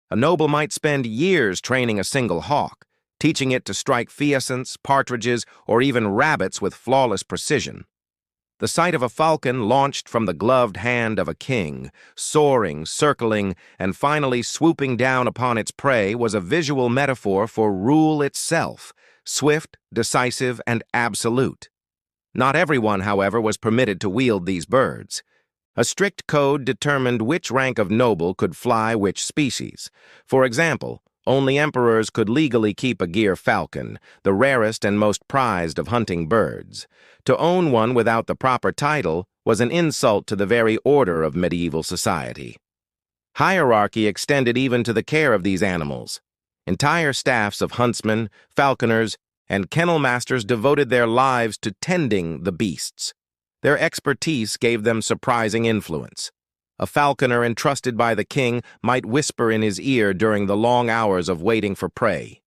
A noble might spend years training a single hawk, teaching it to strike pheasants, partridges, or even rabbits with flawless precision. The sight of a falcon launched from the gloved hand of a king, soaring, circling, and finally swooping down upon its prey was a visual metaphor for rule itself, swift, decisive, and absolute. Not everyone, however, was permitted to wield these birds. A strict code determined which rank of noble could fly which species. For example, only emperors could legally keep a gyr falcon, the rarest and most prized of hunting birds. To own one without the proper title was an insult to the very order of medieval society. Hierarchy extended even to the care of these animals. Entire staffs of huntsmen, falconers, and kennel masters devoted their lives to tending the beasts. Their expertise gave them surprising influence. A falconer entrusted by the king might whisper in his ear during the long hours of waiting for prey.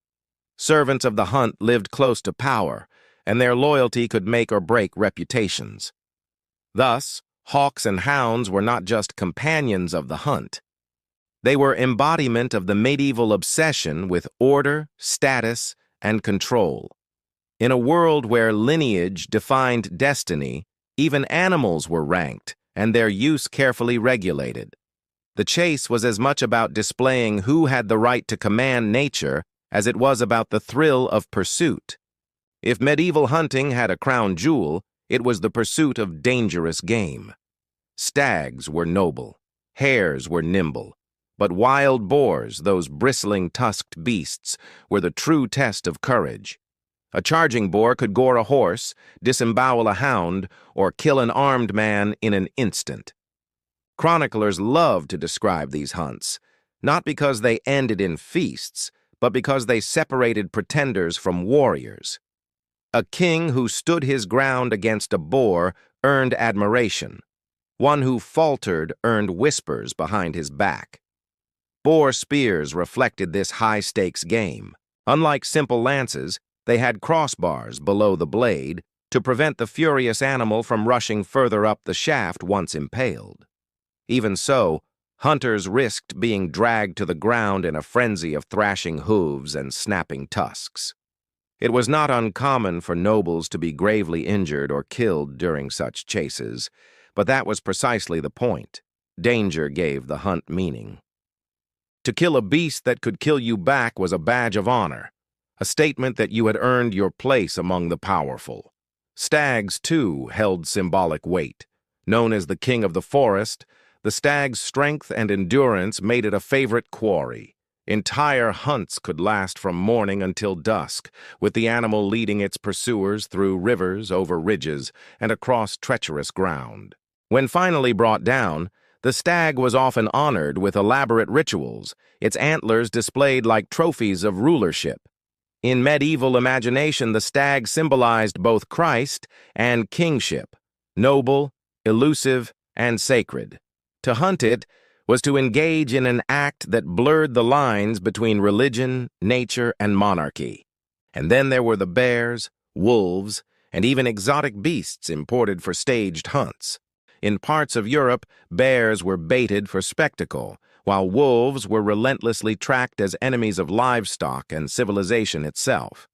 Servants of the hunt lived close to power, and their loyalty could make or break reputations. Thus, hawks and hounds were not just companions of the hunt. They were embodiment of the medieval obsession with order, status, and control. In a world where lineage defined destiny, even animals were ranked and their use carefully regulated. The chase was as much about displaying who had the right to command nature as it was about the thrill of pursuit. If medieval hunting had a crown jewel, it was the pursuit of dangerous game. Stags were noble, hares were nimble, but wild boars, those bristling tusked beasts, were the true test of courage. A charging boar could gore a horse, disembowel a hound, or kill an armed man in an instant. Chroniclers loved to describe these hunts, not because they ended in feasts, but because they separated pretenders from warriors. A king who stood his ground against a boar earned admiration. One who faltered earned whispers behind his back. Boar spears reflected this high-stakes game. Unlike simple lances, they had crossbars below the blade to prevent the furious animal from rushing further up the shaft once impaled. Even so, hunters risked being dragged to the ground in a frenzy of thrashing hooves and snapping tusks. It was not uncommon for nobles to be gravely injured or killed during such chases, but that was precisely the point. Danger gave the hunt meaning. To kill a beast that could kill you back was a badge of honor, a statement that you had earned your place among the powerful. Stags, too, held symbolic weight. Known as the king of the forest, the stag's strength and endurance made it a favorite quarry. Entire hunts could last from morning until dusk, with the animal leading its pursuers through rivers, over ridges, and across treacherous ground. When finally brought down, the stag was often honored with elaborate rituals, its antlers displayed like trophies of rulership. In medieval imagination, the stag symbolized both Christ and kingship, noble, elusive, and sacred. To hunt it was to engage in an act that blurred the lines between religion, nature, and monarchy. And then there were the bears, wolves, and even exotic beasts imported for staged hunts. In parts of Europe, bears were baited for spectacle, while wolves were relentlessly tracked as enemies of livestock and civilization itself.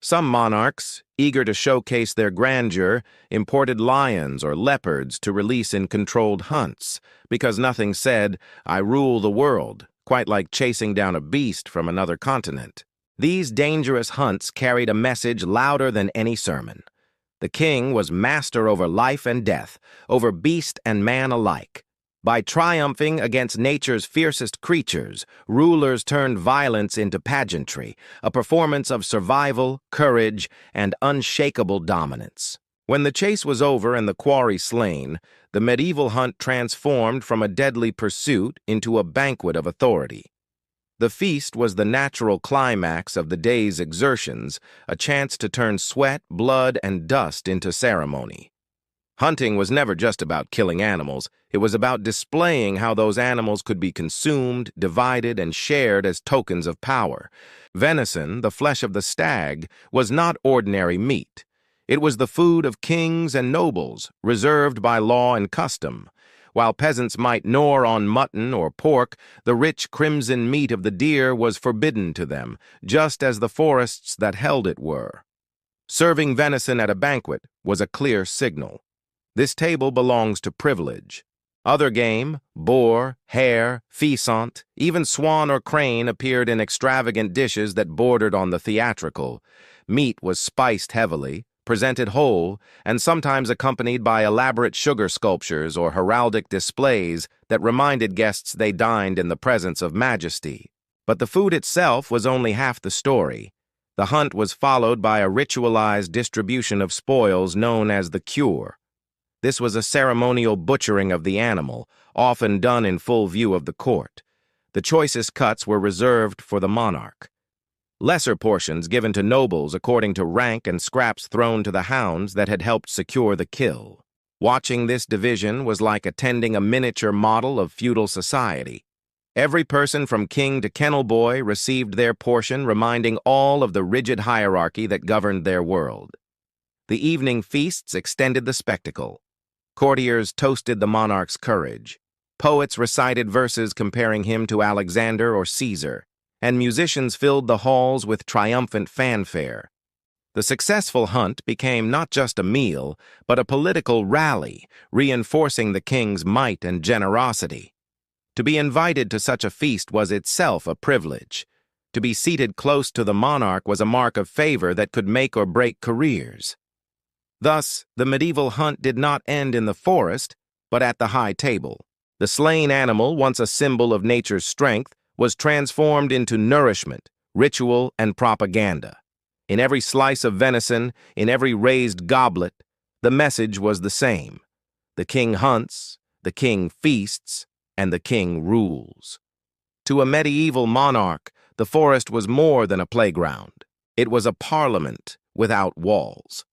Some monarchs, eager to showcase their grandeur, imported lions or leopards to release in controlled hunts, because nothing said, "I rule the world," quite like chasing down a beast from another continent. These dangerous hunts carried a message louder than any sermon. The king was master over life and death, over beast and man alike. By triumphing against nature's fiercest creatures, rulers turned violence into pageantry, a performance of survival, courage, and unshakable dominance. When the chase was over and the quarry slain, the medieval hunt transformed from a deadly pursuit into a banquet of authority. The feast was the natural climax of the day's exertions, a chance to turn sweat, blood, and dust into ceremony. Hunting was never just about killing animals. It was about displaying how those animals could be consumed, divided, and shared as tokens of power. Venison, the flesh of the stag, was not ordinary meat. It was the food of kings and nobles, reserved by law and custom. While peasants might gnaw on mutton or pork, the rich crimson meat of the deer was forbidden to them, just as the forests that held it were. Serving venison at a banquet was a clear signal. This table belongs to privilege. Other game, boar, hare, pheasant, even swan or crane appeared in extravagant dishes that bordered on the theatrical. Meat was spiced heavily, presented whole, and sometimes accompanied by elaborate sugar sculptures or heraldic displays that reminded guests they dined in the presence of majesty. But the food itself was only half the story. The hunt was followed by a ritualized distribution of spoils known as the cure. This was a ceremonial butchering of the animal, often done in full view of the court. The choicest cuts were reserved for the monarch. Lesser portions given to nobles according to rank and scraps thrown to the hounds that had helped secure the kill. Watching this division was like attending a miniature model of feudal society. Every person from king to kennel boy received their portion, reminding all of the rigid hierarchy that governed their world. The evening feasts extended the spectacle. Courtiers toasted the monarch's courage. Poets recited verses comparing him to Alexander or Caesar, and musicians filled the halls with triumphant fanfare. The successful hunt became not just a meal, but a political rally, reinforcing the king's might and generosity. To be invited to such a feast was itself a privilege. To be seated close to the monarch was a mark of favor that could make or break careers. Thus, the medieval hunt did not end in the forest, but at the high table. The slain animal, once a symbol of nature's strength, was transformed into nourishment, ritual, and propaganda. In every slice of venison, in every raised goblet, the message was the same. The king hunts, the king feasts, and the king rules. To a medieval monarch, the forest was more than a playground. It was a parliament without walls.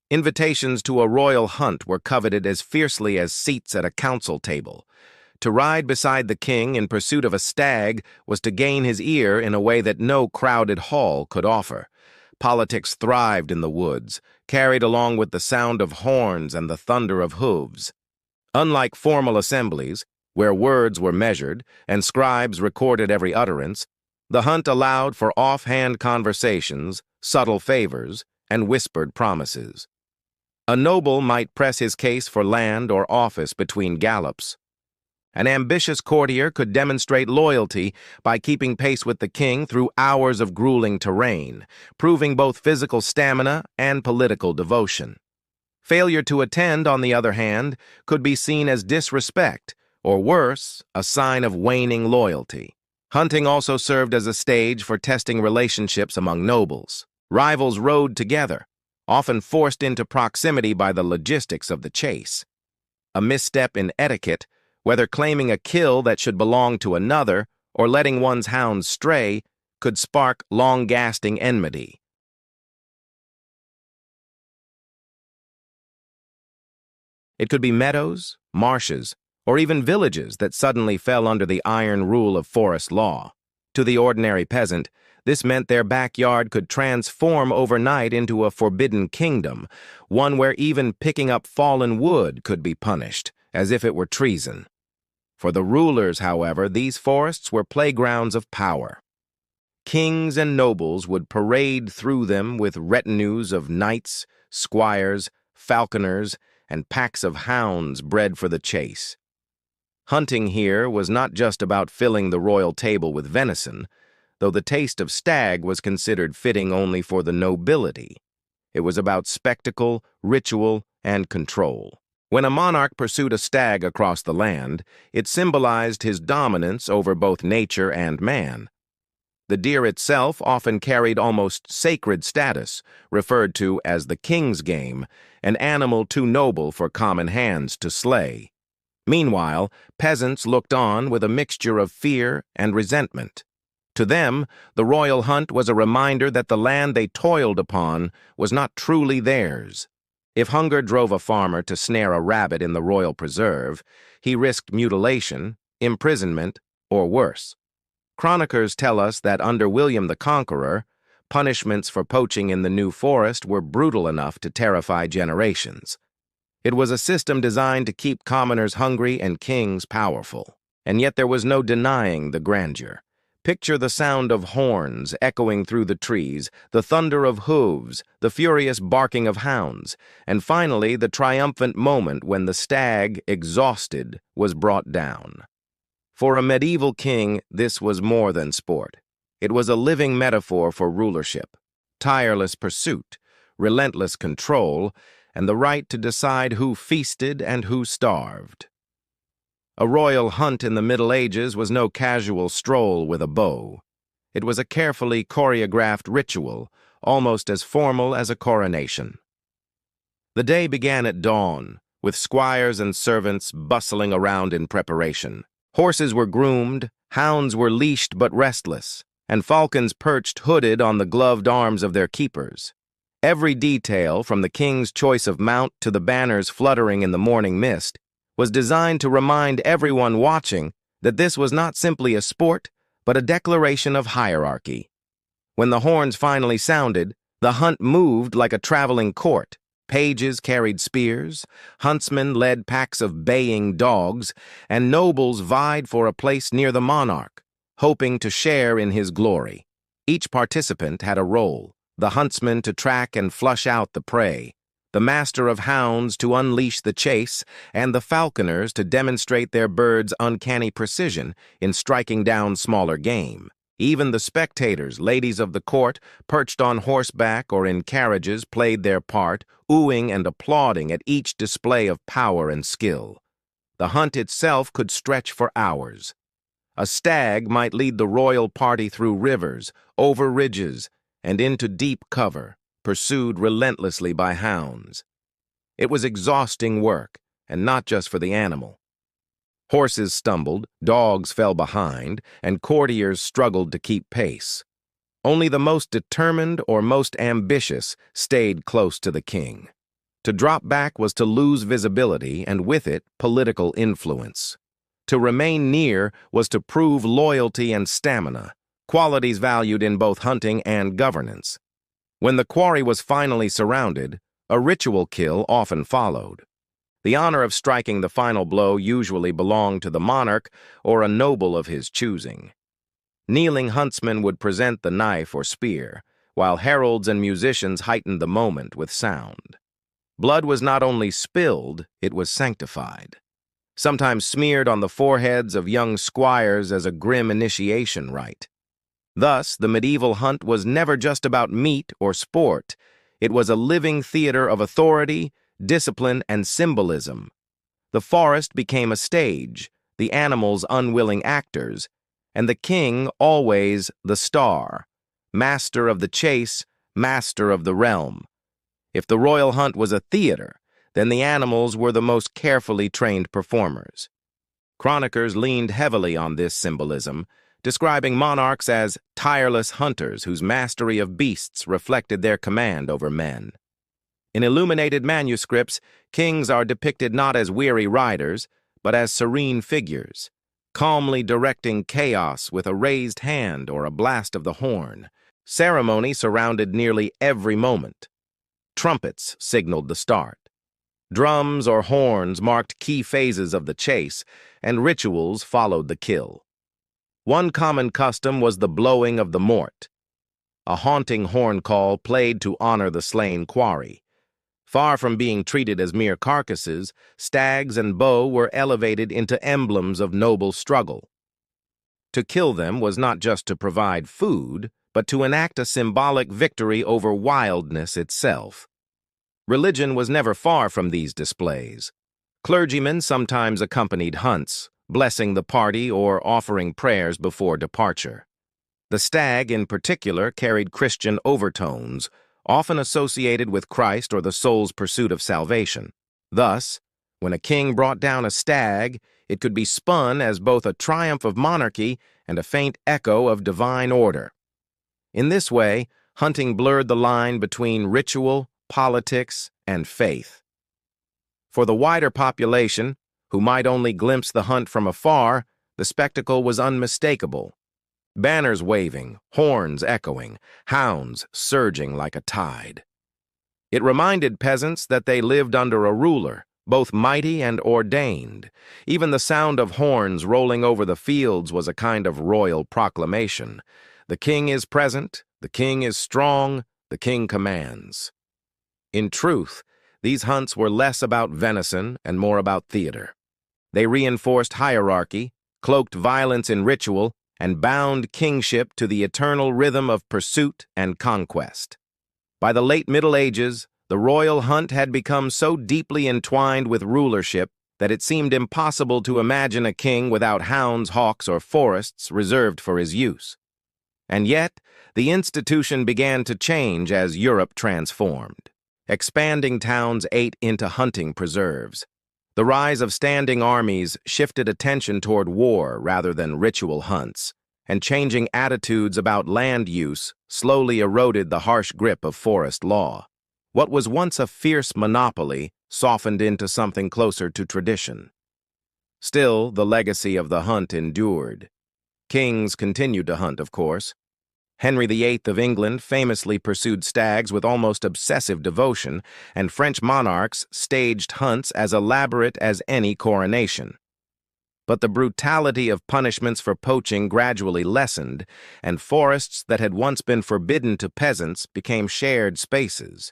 Invitations to a royal hunt were coveted as fiercely as seats at a council table. To ride beside the king in pursuit of a stag was to gain his ear in a way that no crowded hall could offer. Politics thrived in the woods, carried along with the sound of horns and the thunder of hooves. Unlike formal assemblies, where words were measured and scribes recorded every utterance, the hunt allowed for offhand conversations, subtle favors, and whispered promises. A noble might press his case for land or office between gallops. An ambitious courtier could demonstrate loyalty by keeping pace with the king through hours of grueling terrain, proving both physical stamina and political devotion. Failure to attend, on the other hand, could be seen as disrespect, or worse, a sign of waning loyalty. Hunting also served as a stage for testing relationships among nobles. Rivals rode together, often forced into proximity by the logistics of the chase. A misstep in etiquette, whether claiming a kill that should belong to another or letting one's hounds stray, could spark long-lasting enmity. It could be meadows, marshes, or even villages that suddenly fell under the iron rule of forest law. To the ordinary peasant, this meant their backyard could transform overnight into a forbidden kingdom, one where even picking up fallen wood could be punished, as if it were treason. For the rulers, however, these forests were playgrounds of power. Kings and nobles would parade through them with retinues of knights, squires, falconers, and packs of hounds bred for the chase. Hunting here was not just about filling the royal table with venison, though the taste of stag was considered fitting only for the nobility. It was about spectacle, ritual, and control. When a monarch pursued a stag across the land, it symbolized his dominance over both nature and man. The deer itself often carried almost sacred status, referred to as the king's game, an animal too noble for common hands to slay. Meanwhile, peasants looked on with a mixture of fear and resentment. To them, the royal hunt was a reminder that the land they toiled upon was not truly theirs. If hunger drove a farmer to snare a rabbit in the royal preserve, he risked mutilation, imprisonment, or worse. Chroniclers tell us that under William the Conqueror, punishments for poaching in the New Forest were brutal enough to terrify generations. It was a system designed to keep commoners hungry and kings powerful. And yet there was no denying the grandeur. Picture the sound of horns echoing through the trees, the thunder of hooves, the furious barking of hounds, and finally the triumphant moment when the stag, exhausted, was brought down. For a medieval king, this was more than sport. It was a living metaphor for rulership, tireless pursuit, relentless control, and the right to decide who feasted and who starved. A royal hunt in the Middle Ages was no casual stroll with a bow. It was a carefully choreographed ritual, almost as formal as a coronation. The day began at dawn, with squires and servants bustling around in preparation. Horses were groomed, hounds were leashed but restless, and falcons perched hooded on the gloved arms of their keepers. Every detail, from the king's choice of mount to the banners fluttering in the morning mist, was designed to remind everyone watching that this was not simply a sport, but a declaration of hierarchy. When the horns finally sounded, the hunt moved like a traveling court. Pages carried spears, huntsmen led packs of baying dogs, and nobles vied for a place near the monarch, hoping to share in his glory. Each participant had a role: the huntsman to track and flush out the prey, the master of hounds to unleash the chase, and the falconers to demonstrate their birds' uncanny precision in striking down smaller game. Even the spectators, ladies of the court, perched on horseback or in carriages, played their part, oohing and applauding at each display of power and skill. The hunt itself could stretch for hours. A stag might lead the royal party through rivers, over ridges, and into deep cover, pursued relentlessly by hounds. It was exhausting work, and not just for the animal. Horses stumbled, dogs fell behind, and courtiers struggled to keep pace. Only the most determined or most ambitious stayed close to the king. To drop back was to lose visibility, and with it, political influence. To remain near was to prove loyalty and stamina, qualities valued in both hunting and governance. When the quarry was finally surrounded, a ritual kill often followed. The honor of striking the final blow usually belonged to the monarch or a noble of his choosing. Kneeling huntsmen would present the knife or spear, while heralds and musicians heightened the moment with sound. Blood was not only spilled, it was sanctified, sometimes smeared on the foreheads of young squires as a grim initiation rite. Thus, the medieval hunt was never just about meat or sport. It was a living theater of authority, discipline, and symbolism. The forest became a stage, the animals unwilling actors, and the king always the star, master of the chase, master of the realm. If the royal hunt was a theater, then the animals were the most carefully trained performers. Chroniclers leaned heavily on this symbolism, describing monarchs as tireless hunters whose mastery of beasts reflected their command over men. In illuminated manuscripts, kings are depicted not as weary riders, but as serene figures, calmly directing chaos with a raised hand or a blast of the horn. Ceremony surrounded nearly every moment. Trumpets signaled the start. Drums or horns marked key phases of the chase, and rituals followed the kill. One common custom was the blowing of the mort, a haunting horn call played to honor the slain quarry. Far from being treated as mere carcasses, stags and bow were elevated into emblems of noble struggle. To kill them was not just to provide food, but to enact a symbolic victory over wildness itself. Religion was never far from these displays. Clergymen sometimes accompanied hunts, blessing the party or offering prayers before departure. The stag, in particular, carried Christian overtones, often associated with Christ or the soul's pursuit of salvation. Thus, when a king brought down a stag, it could be spun as both a triumph of monarchy and a faint echo of divine order. In this way, hunting blurred the line between ritual, politics, and faith. For the wider population, who might only glimpse the hunt from afar, the spectacle was unmistakable. Banners waving, horns echoing, hounds surging like a tide. It reminded peasants that they lived under a ruler, both mighty and ordained. Even the sound of horns rolling over the fields was a kind of royal proclamation. The king is present, the king is strong, the king commands. In truth, these hunts were less about venison and more about theater. They reinforced hierarchy, cloaked violence in ritual, and bound kingship to the eternal rhythm of pursuit and conquest. By the late Middle Ages, the royal hunt had become so deeply entwined with rulership that it seemed impossible to imagine a king without hounds, hawks, or forests reserved for his use. And yet, the institution began to change as Europe transformed. Expanding towns ate into hunting preserves. The rise of standing armies shifted attention toward war rather than ritual hunts, and changing attitudes about land use slowly eroded the harsh grip of forest law. What was once a fierce monopoly softened into something closer to tradition. Still, the legacy of the hunt endured. Kings continued to hunt, of course. Henry VIII of England famously pursued stags with almost obsessive devotion, and French monarchs staged hunts as elaborate as any coronation. But the brutality of punishments for poaching gradually lessened, and forests that had once been forbidden to peasants became shared spaces.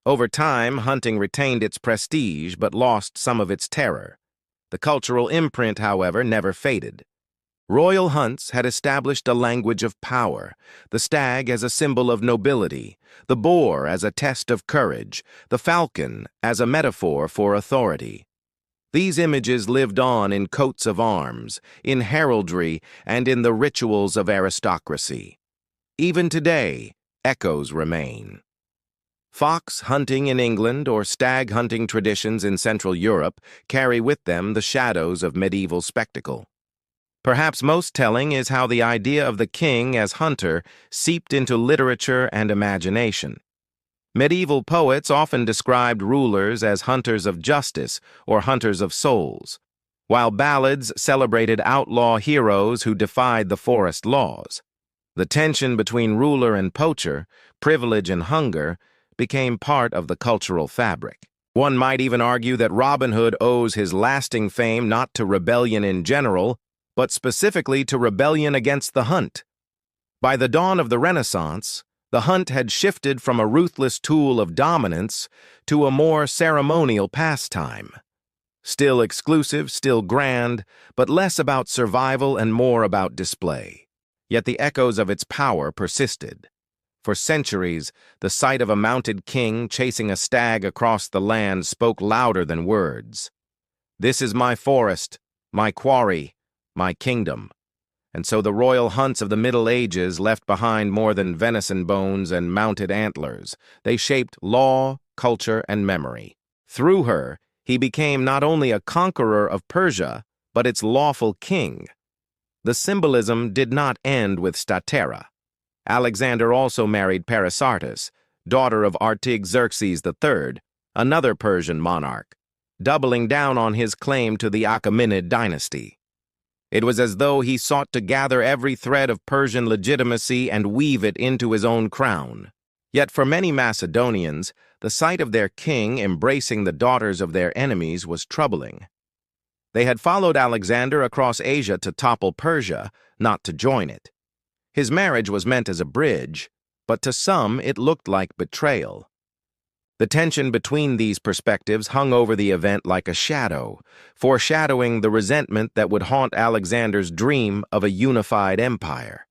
Over time, hunting retained its prestige but lost some of its terror. The cultural imprint, however, never faded. Royal hunts had established a language of power, the stag as a symbol of nobility, the boar as a test of courage, the falcon as a metaphor for authority. These images lived on in coats of arms, in heraldry, and in the rituals of aristocracy. Even today, echoes remain. Fox hunting in England or stag hunting traditions in Central Europe carry with them the shadows of medieval spectacle. Perhaps most telling is how the idea of the king as hunter seeped into literature and imagination. Medieval poets often described rulers as hunters of justice or hunters of souls, while ballads celebrated outlaw heroes who defied the forest laws. The tension between ruler and poacher, privilege and hunger, became part of the cultural fabric. One might even argue that Robin Hood owes his lasting fame not to rebellion in general, but specifically to rebellion against the hunt. By the dawn of the Renaissance, the hunt had shifted from a ruthless tool of dominance to a more ceremonial pastime. Still exclusive, still grand, but less about survival and more about display. Yet the echoes of its power persisted. For centuries, the sight of a mounted king chasing a stag across the land spoke louder than words. "This is my forest, my quarry, my kingdom." and so the royal hunts of the Middle Ages left behind more than venison bones and mounted antlers. They shaped law, culture, and memory. Through her, he became not only a conqueror of Persia, but its lawful king. The symbolism did not end with Statera. Alexander also married Parisartis, daughter of Artaxerxes III, another Persian monarch, doubling down on his claim to the Achaemenid dynasty. It was as though he sought to gather every thread of Persian legitimacy and weave it into his own crown. Yet for many Macedonians, the sight of their king embracing the daughters of their enemies was troubling. They had followed Alexander across Asia to topple Persia, not to join it. His marriage was meant as a bridge, but to some it looked like betrayal. The tension between these perspectives hung over the event like a shadow, foreshadowing the resentment that would haunt Alexander's dream of a unified empire.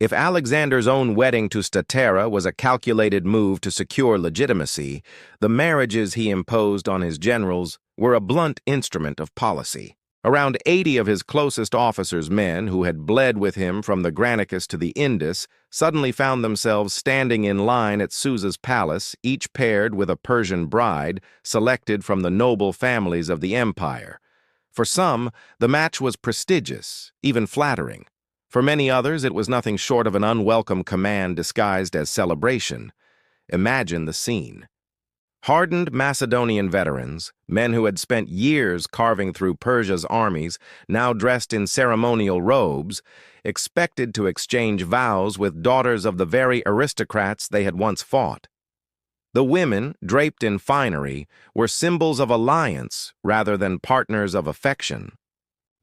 If Alexander's own wedding to Statera was a calculated move to secure legitimacy, the marriages he imposed on his generals were a blunt instrument of policy. Around 80 of his closest officers' men, who had bled with him from the Granicus to the Indus, suddenly found themselves standing in line at Susa's palace, each paired with a Persian bride selected from the noble families of the empire. For some, the match was prestigious, even flattering. For many others, it was nothing short of an unwelcome command disguised as celebration. Imagine the scene. Hardened Macedonian veterans, men who had spent years carving through Persia's armies, now dressed in ceremonial robes, expected to exchange vows with daughters of the very aristocrats they had once fought. The women, draped in finery, were symbols of alliance rather than partners of affection.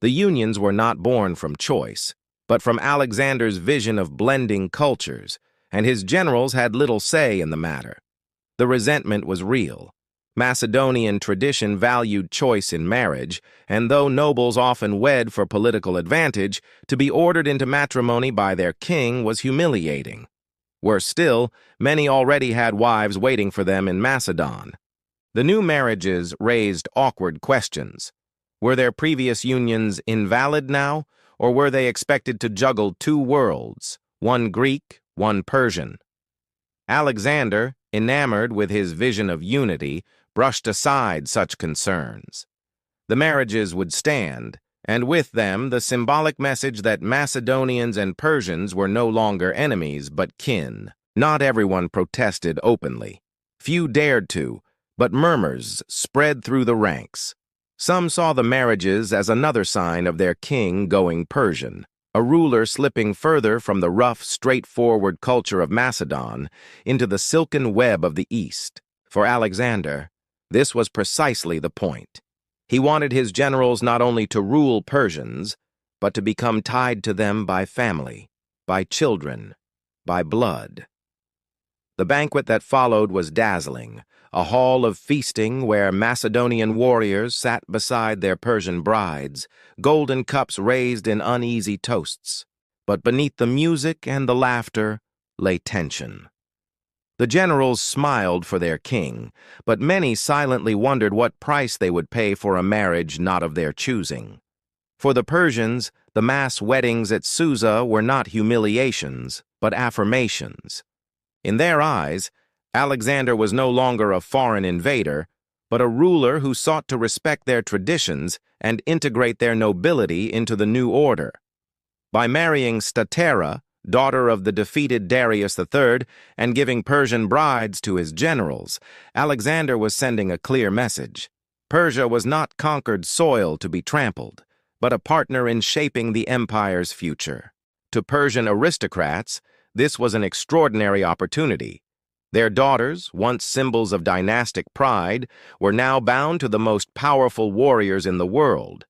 The unions were not born from choice, but from Alexander's vision of blending cultures, and his generals had little say in the matter. The resentment was real. Macedonian tradition valued choice in marriage, and though nobles often wed for political advantage, to be ordered into matrimony by their king was humiliating. Worse still, many already had wives waiting for them in Macedon. The new marriages raised awkward questions. Were their previous unions invalid now, or were they expected to juggle two worlds, one Greek, one Persian? Alexander, enamored with his vision of unity, brushed aside such concerns. The marriages would stand, and with them the symbolic message that Macedonians and Persians were no longer enemies but kin. Not everyone protested openly. Few dared to, but murmurs spread through the ranks. Some saw the marriages as another sign of their king going Persian, a ruler slipping further from the rough, straightforward culture of Macedon into the silken web of the East. For Alexander, this was precisely the point. He wanted his generals not only to rule Persians, but to become tied to them by family, by children, by blood. The banquet that followed was dazzling, a hall of feasting where Macedonian warriors sat beside their Persian brides, golden cups raised in uneasy toasts. But beneath the music and the laughter lay tension. The generals smiled for their king, but many silently wondered what price they would pay for a marriage not of their choosing. For the Persians, the mass weddings at Susa were not humiliations, but affirmations. In their eyes, Alexander was no longer a foreign invader, but a ruler who sought to respect their traditions and integrate their nobility into the new order. By marrying Statera, daughter of the defeated Darius III, and giving Persian brides to his generals, Alexander was sending a clear message. Persia was not conquered soil to be trampled, but a partner in shaping the empire's future. To Persian aristocrats, this was an extraordinary opportunity. Their daughters, once symbols of dynastic pride, were now bound to the most powerful warriors in the world.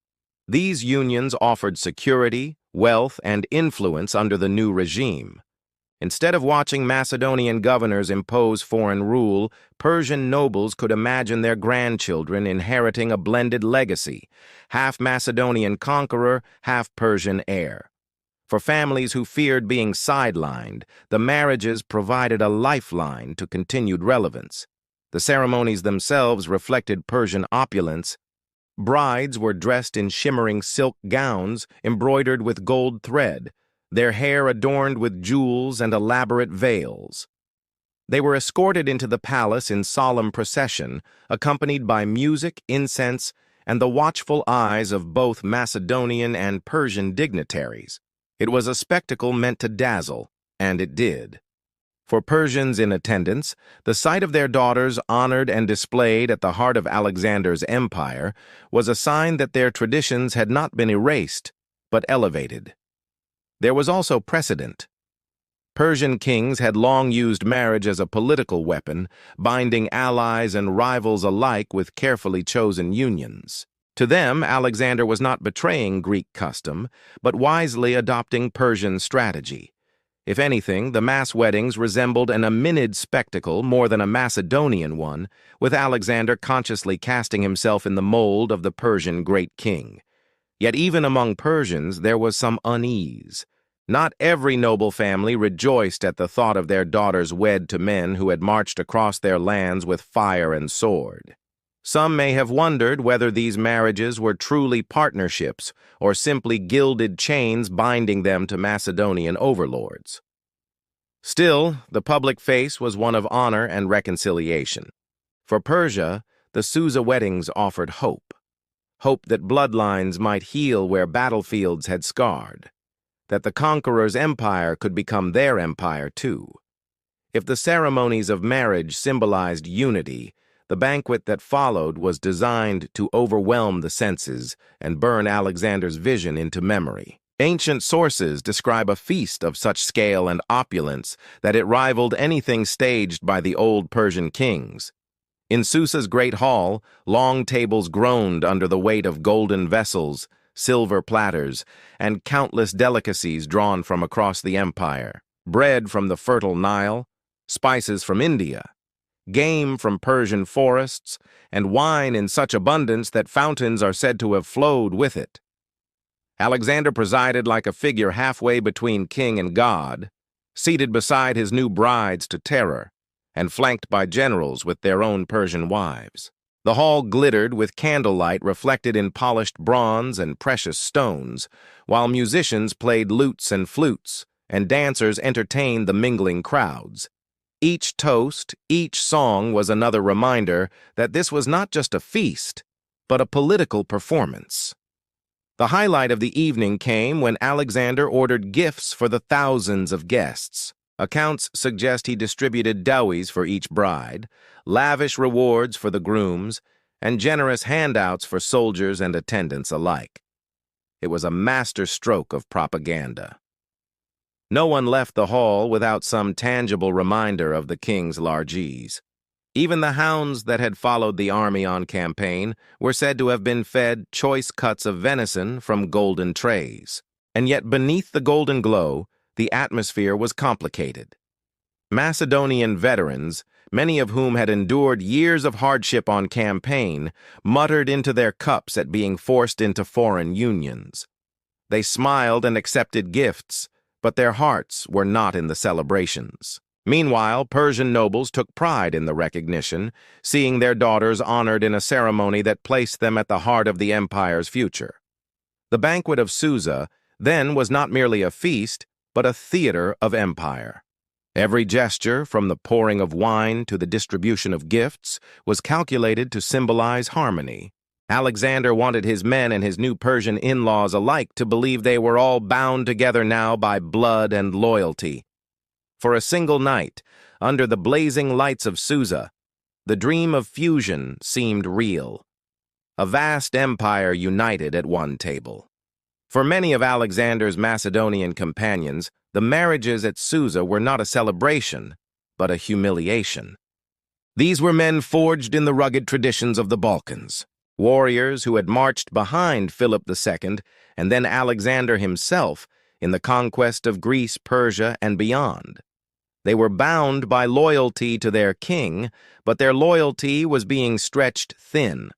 These unions offered security, wealth, and influence under the new regime. Instead of watching Macedonian governors impose foreign rule, Persian nobles could imagine their grandchildren inheriting a blended legacy, half Macedonian conqueror, half Persian heir. For families who feared being sidelined, the marriages provided a lifeline to continued relevance. The ceremonies themselves reflected Persian opulence, Brides were dressed in shimmering silk gowns embroidered with gold thread, their hair adorned with jewels and elaborate veils. They were escorted into the palace in solemn procession, accompanied by music, incense, and the watchful eyes of both Macedonian and Persian dignitaries. It was a spectacle meant to dazzle, and it did. For Persians in attendance, the sight of their daughters honored and displayed at the heart of Alexander's empire was a sign that their traditions had not been erased, but elevated. There was also precedent. Persian kings had long used marriage as a political weapon, binding allies and rivals alike with carefully chosen unions. To them, Alexander was not betraying Greek custom, but wisely adopting Persian strategy. If anything, the mass weddings resembled an Achaemenid spectacle more than a Macedonian one, with Alexander consciously casting himself in the mold of the Persian great king. Yet even among Persians there was some unease. Not every noble family rejoiced at the thought of their daughters wed to men who had marched across their lands with fire and sword. Some may have wondered whether these marriages were truly partnerships or simply gilded chains binding them to Macedonian overlords. Still, the public face was one of honor and reconciliation. For Persia, the Susa weddings offered hope. Hope that bloodlines might heal where battlefields had scarred, that the conqueror's empire could become their empire too. If the ceremonies of marriage symbolized unity, the banquet that followed was designed to overwhelm the senses and burn Alexander's vision into memory. Ancient sources describe a feast of such scale and opulence that it rivaled anything staged by the old Persian kings. In Susa's great hall, long tables groaned under the weight of golden vessels, silver platters, and countless delicacies drawn from across the empire. Bread from the fertile Nile, spices from India, game from Persian forests, and wine in such abundance that fountains are said to have flowed with it. Alexander presided like a figure halfway between king and god, seated beside his new brides to terror, and flanked by generals with their own Persian wives. The hall glittered with candlelight reflected in polished bronze and precious stones, while musicians played lutes and flutes, and dancers entertained the mingling crowds. Each toast, each song was another reminder that this was not just a feast, but a political performance. The highlight of the evening came when Alexander ordered gifts for the thousands of guests. Accounts suggest he distributed dowries for each bride, lavish rewards for the grooms, and generous handouts for soldiers and attendants alike. It was a master stroke of propaganda. No one left the hall without some tangible reminder of the king's largesse. Even the hounds that had followed the army on campaign were said to have been fed choice cuts of venison from golden trays. And yet beneath the golden glow, the atmosphere was complicated. Macedonian veterans, many of whom had endured years of hardship on campaign, muttered into their cups at being forced into foreign unions. They smiled and accepted gifts, but their hearts were not in the celebrations. Meanwhile, Persian nobles took pride in the recognition, seeing their daughters honored in a ceremony that placed them at the heart of the empire's future. The banquet of Susa then was not merely a feast, but a theater of empire. Every gesture, from the pouring of wine to the distribution of gifts, was calculated to symbolize harmony. Alexander wanted his men and his new Persian in-laws alike to believe they were all bound together now by blood and loyalty. For a single night, under the blazing lights of Susa, the dream of fusion seemed real. A vast empire united at one table. For many of Alexander's Macedonian companions, the marriages at Susa were not a celebration, but a humiliation. These were men forged in the rugged traditions of the Balkans, warriors who had marched behind Philip II and then Alexander himself in the conquest of Greece, Persia, and beyond. They were bound by loyalty to their king, but their loyalty was being stretched thin.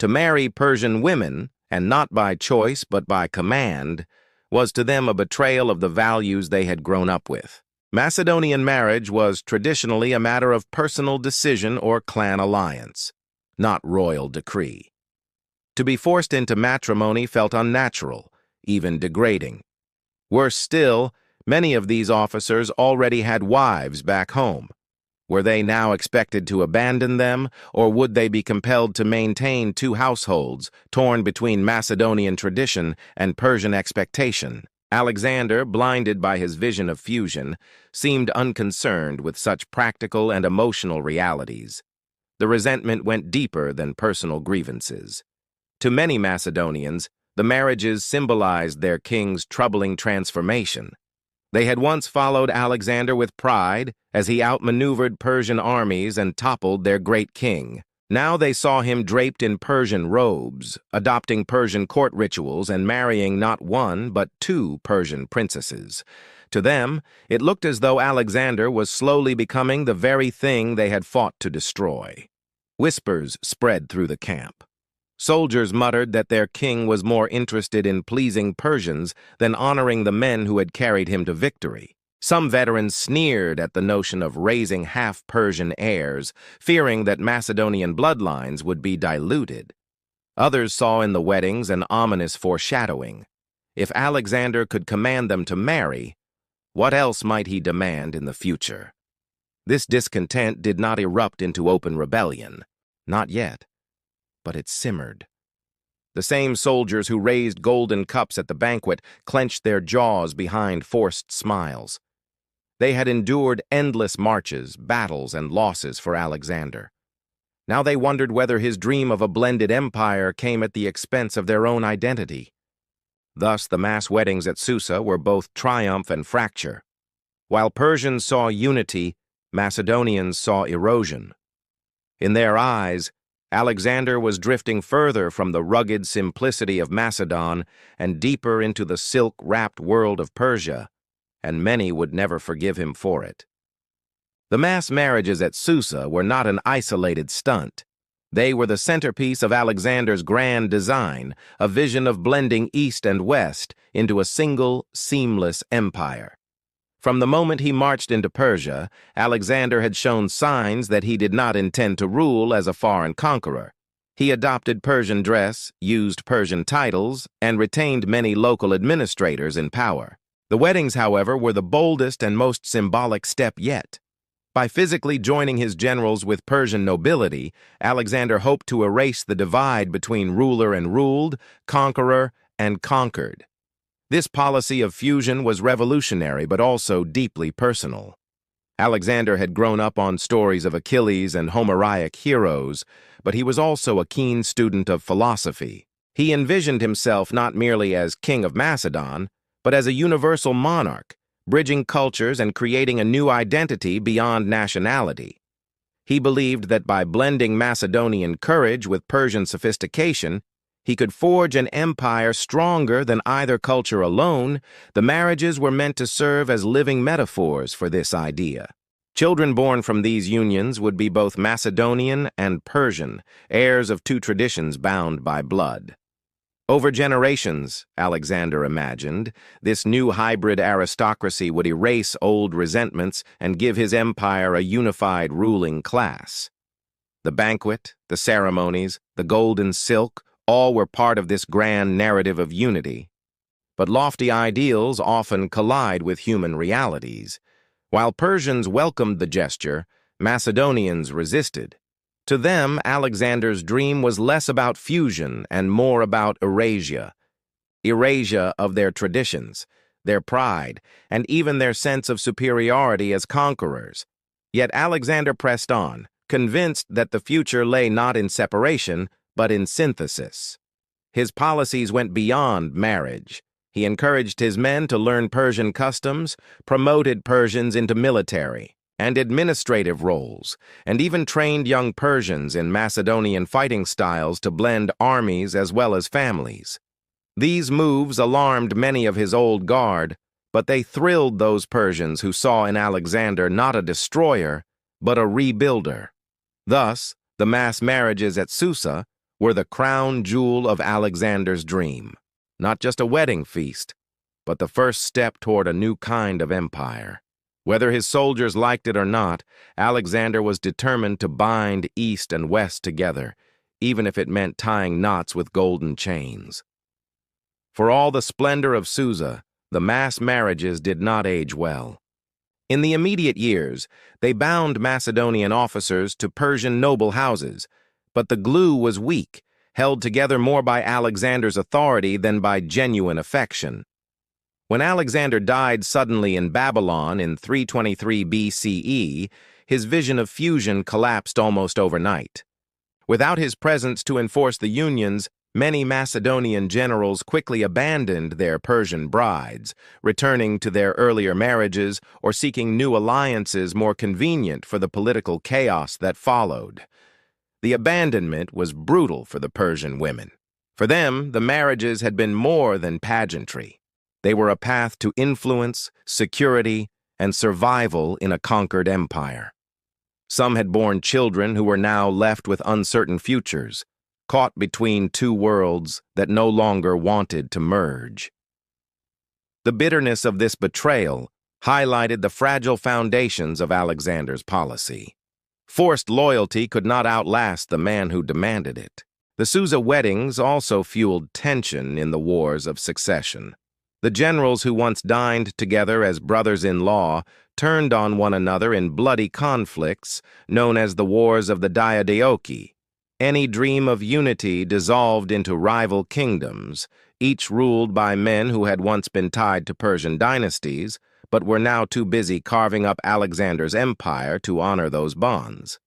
To marry Persian women, and not by choice but by command, was to them a betrayal of the values they had grown up with. Macedonian marriage was traditionally a matter of personal decision or clan alliance, not royal decree. To be forced into matrimony felt unnatural, even degrading. Worse still, many of these officers already had wives back home. Were they now expected to abandon them, or would they be compelled to maintain two households, torn between Macedonian tradition and Persian expectation? Alexander, blinded by his vision of fusion, seemed unconcerned with such practical and emotional realities. The resentment went deeper than personal grievances. To many Macedonians, the marriages symbolized their king's troubling transformation. They had once followed Alexander with pride as he outmaneuvered Persian armies and toppled their great king. Now they saw him draped in Persian robes, adopting Persian court rituals and marrying not one but two Persian princesses. To them, it looked as though Alexander was slowly becoming the very thing they had fought to destroy. Whispers spread through the camp. Soldiers muttered that their king was more interested in pleasing Persians than honoring the men who had carried him to victory. Some veterans sneered at the notion of raising half-Persian heirs, fearing that Macedonian bloodlines would be diluted. Others saw in the weddings an ominous foreshadowing. If Alexander could command them to marry, what else might he demand in the future? This discontent did not erupt into open rebellion. Not yet. But it simmered. The same soldiers who raised golden cups at the banquet clenched their jaws behind forced smiles. They had endured endless marches, battles, and losses for Alexander. Now they wondered whether his dream of a blended empire came at the expense of their own identity. Thus, the mass weddings at Susa were both triumph and fracture. While Persians saw unity, Macedonians saw erosion. In their eyes, Alexander was drifting further from the rugged simplicity of Macedon and deeper into the silk-wrapped world of Persia, and many would never forgive him for it. The mass marriages at Susa were not an isolated stunt. They were the centerpiece of Alexander's grand design, a vision of blending East and West into a single, seamless empire. From the moment he marched into Persia, Alexander had shown signs that he did not intend to rule as a foreign conqueror. He adopted Persian dress, used Persian titles, and retained many local administrators in power. The weddings, however, were the boldest and most symbolic step yet. By physically joining his generals with Persian nobility, Alexander hoped to erase the divide between ruler and ruled, conqueror and conquered. This policy of fusion was revolutionary but also deeply personal. Alexander had grown up on stories of Achilles and Homeric heroes, but he was also a keen student of philosophy. He envisioned himself not merely as king of Macedon, but as a universal monarch, bridging cultures and creating a new identity beyond nationality. He believed that by blending Macedonian courage with Persian sophistication, he could forge an empire stronger than either culture alone. The marriages were meant to serve as living metaphors for this idea. Children born from these unions would be both Macedonian and Persian, heirs of two traditions bound by blood. Over generations, Alexander imagined, this new hybrid aristocracy would erase old resentments and give his empire a unified ruling class. The banquet, the ceremonies, the golden silk, all were part of this grand narrative of unity. But lofty ideals often collide with human realities. While Persians welcomed the gesture, Macedonians resisted. To them, Alexander's dream was less about fusion and more about erasure. Erasure of their traditions, their pride, and even their sense of superiority as conquerors. Yet Alexander pressed on, convinced that the future lay not in separation, but in synthesis. His policies went beyond marriage. He encouraged his men to learn Persian customs, promoted Persians into military and administrative roles, and even trained young Persians in Macedonian fighting styles to blend armies as well as families. These moves alarmed many of his old guard, but they thrilled those Persians who saw in Alexander not a destroyer, but a rebuilder. Thus, the mass marriages at Susa were the crown jewel of Alexander's dream. Not just a wedding feast, but the first step toward a new kind of empire. Whether his soldiers liked it or not, Alexander was determined to bind East and West together, even if it meant tying knots with golden chains. For all the splendor of Susa, the mass marriages did not age well. In the immediate years, they bound Macedonian officers to Persian noble houses, but the glue was weak, held together more by Alexander's authority than by genuine affection. When Alexander died suddenly in Babylon in 323 BCE, his vision of fusion collapsed almost overnight. Without his presence to enforce the unions, many Macedonian generals quickly abandoned their Persian brides, returning to their earlier marriages or seeking new alliances more convenient for the political chaos that followed. The abandonment was brutal for the Persian women. For them, the marriages had been more than pageantry. They were a path to influence, security, and survival in a conquered empire. Some had borne children who were now left with uncertain futures, caught between two worlds that no longer wanted to merge. The bitterness of this betrayal highlighted the fragile foundations of Alexander's policy. Forced loyalty could not outlast the man who demanded it. The Susa weddings also fueled tension in the wars of succession. The generals who once dined together as brothers-in-law turned on one another in bloody conflicts known as the Wars of the Diadochi. Any dream of unity dissolved into rival kingdoms, each ruled by men who had once been tied to Persian dynasties, but were now too busy carving up Alexander's empire to honor those bonds.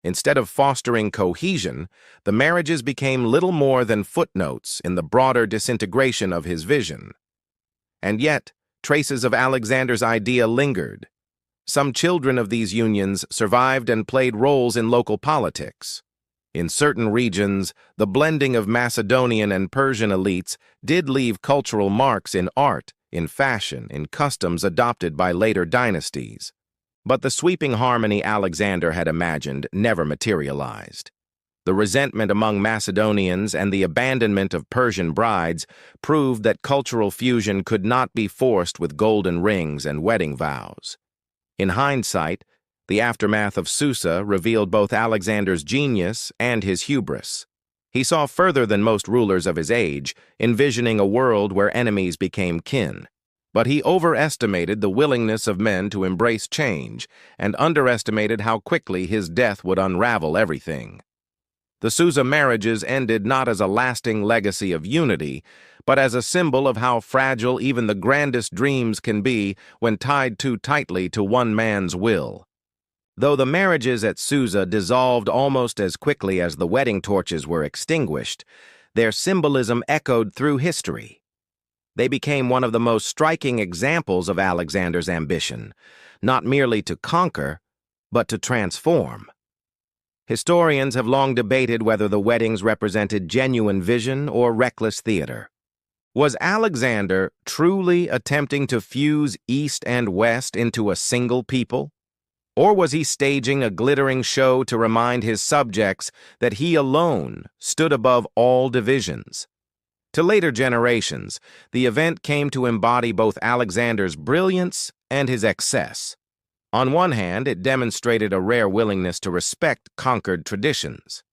Instead of fostering cohesion, the marriages became little more than footnotes in the broader disintegration of his vision. And yet, traces of Alexander's idea lingered. Some children of these unions survived and played roles in local politics. In certain regions, the blending of Macedonian and Persian elites did leave cultural marks in art, in fashion, in customs adopted by later dynasties. But the sweeping harmony Alexander had imagined never materialized. The resentment among Macedonians and the abandonment of Persian brides proved that cultural fusion could not be forced with golden rings and wedding vows. In hindsight, the aftermath of Susa revealed both Alexander's genius and his hubris. He saw further than most rulers of his age, envisioning a world where enemies became kin. But he overestimated the willingness of men to embrace change and underestimated how quickly his death would unravel everything. The Susa marriages ended not as a lasting legacy of unity, but as a symbol of how fragile even the grandest dreams can be when tied too tightly to one man's will. Though the marriages at Susa dissolved almost as quickly as the wedding torches were extinguished, their symbolism echoed through history. They became one of the most striking examples of Alexander's ambition, not merely to conquer, but to transform. Historians have long debated whether the weddings represented genuine vision or reckless theater. Was Alexander truly attempting to fuse East and West into a single people? Or was he staging a glittering show to remind his subjects that he alone stood above all divisions? To later generations, the event came to embody both Alexander's brilliance and his excess. On one hand, it demonstrated a rare willingness to respect conquered traditions.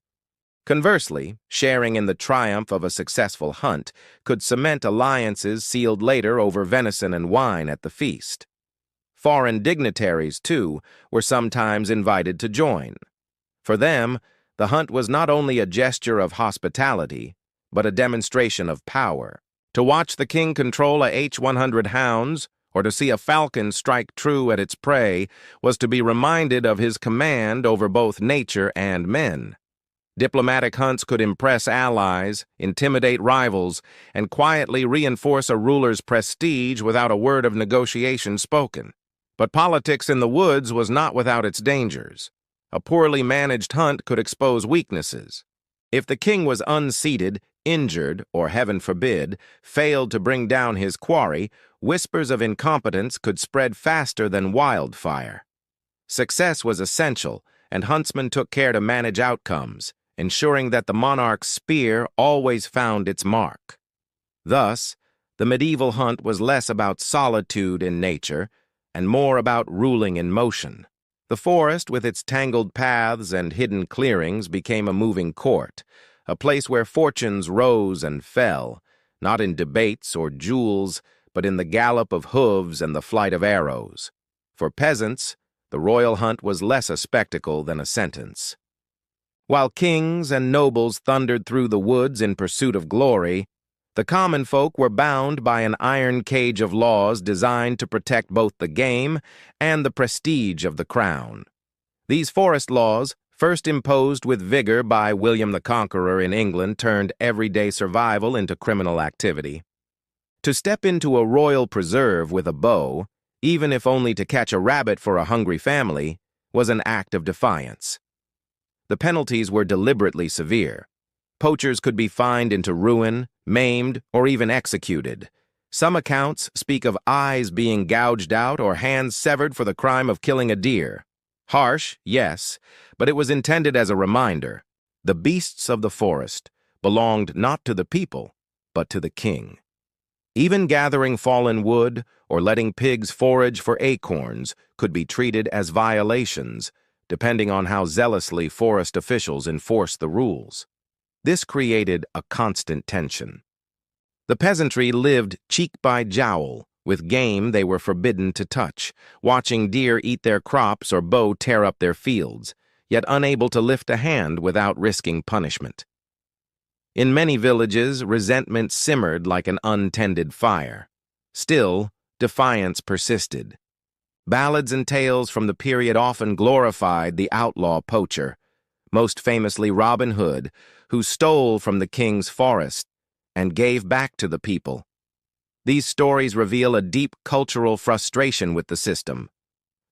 Conversely, sharing in the triumph of a successful hunt could cement alliances sealed later over venison and wine at the feast. Foreign dignitaries, too, were sometimes invited to join. For them, the hunt was not only a gesture of hospitality, but a demonstration of power. To watch the king control a H-100 hounds, or to see a falcon strike true at its prey, was to be reminded of his command over both nature and men. Diplomatic hunts could impress allies, intimidate rivals, and quietly reinforce a ruler's prestige without a word of negotiation spoken. But politics in the woods was not without its dangers. A poorly managed hunt could expose weaknesses. If the king was unseated, injured, or heaven forbid, failed to bring down his quarry, whispers of incompetence could spread faster than wildfire. Success was essential, and huntsmen took care to manage outcomes, ensuring that the monarch's spear always found its mark. Thus, the medieval hunt was less about solitude in nature and more about ruling in motion. The forest, with its tangled paths and hidden clearings, became a moving court, a place where fortunes rose and fell, not in debates or duels, but in the gallop of hooves and the flight of arrows. For peasants, the royal hunt was less a spectacle than a sentence. While kings and nobles thundered through the woods in pursuit of glory, the common folk were bound by an iron cage of laws designed to protect both the game and the prestige of the crown. These forest laws, first imposed with vigor by William the Conqueror in England, turned everyday survival into criminal activity. To step into a royal preserve with a bow, even if only to catch a rabbit for a hungry family, was an act of defiance. The penalties were deliberately severe. Poachers could be fined into ruin, maimed, or even executed. Some accounts speak of eyes being gouged out or hands severed for the crime of killing a deer. Harsh, yes, but it was intended as a reminder. The beasts of the forest belonged not to the people, but to the king. Even gathering fallen wood or letting pigs forage for acorns could be treated as violations, depending on how zealously forest officials enforced the rules. This created a constant tension. The peasantry lived cheek by jowl with game they were forbidden to touch, watching deer eat their crops or bow tear up their fields, yet unable to lift a hand without risking punishment. In many villages, resentment simmered like an untended fire. Still, defiance persisted. Ballads and tales from the period often glorified the outlaw poacher, most famously Robin Hood, who stole from the king's forest and gave back to the people. These stories reveal a deep cultural frustration with the system.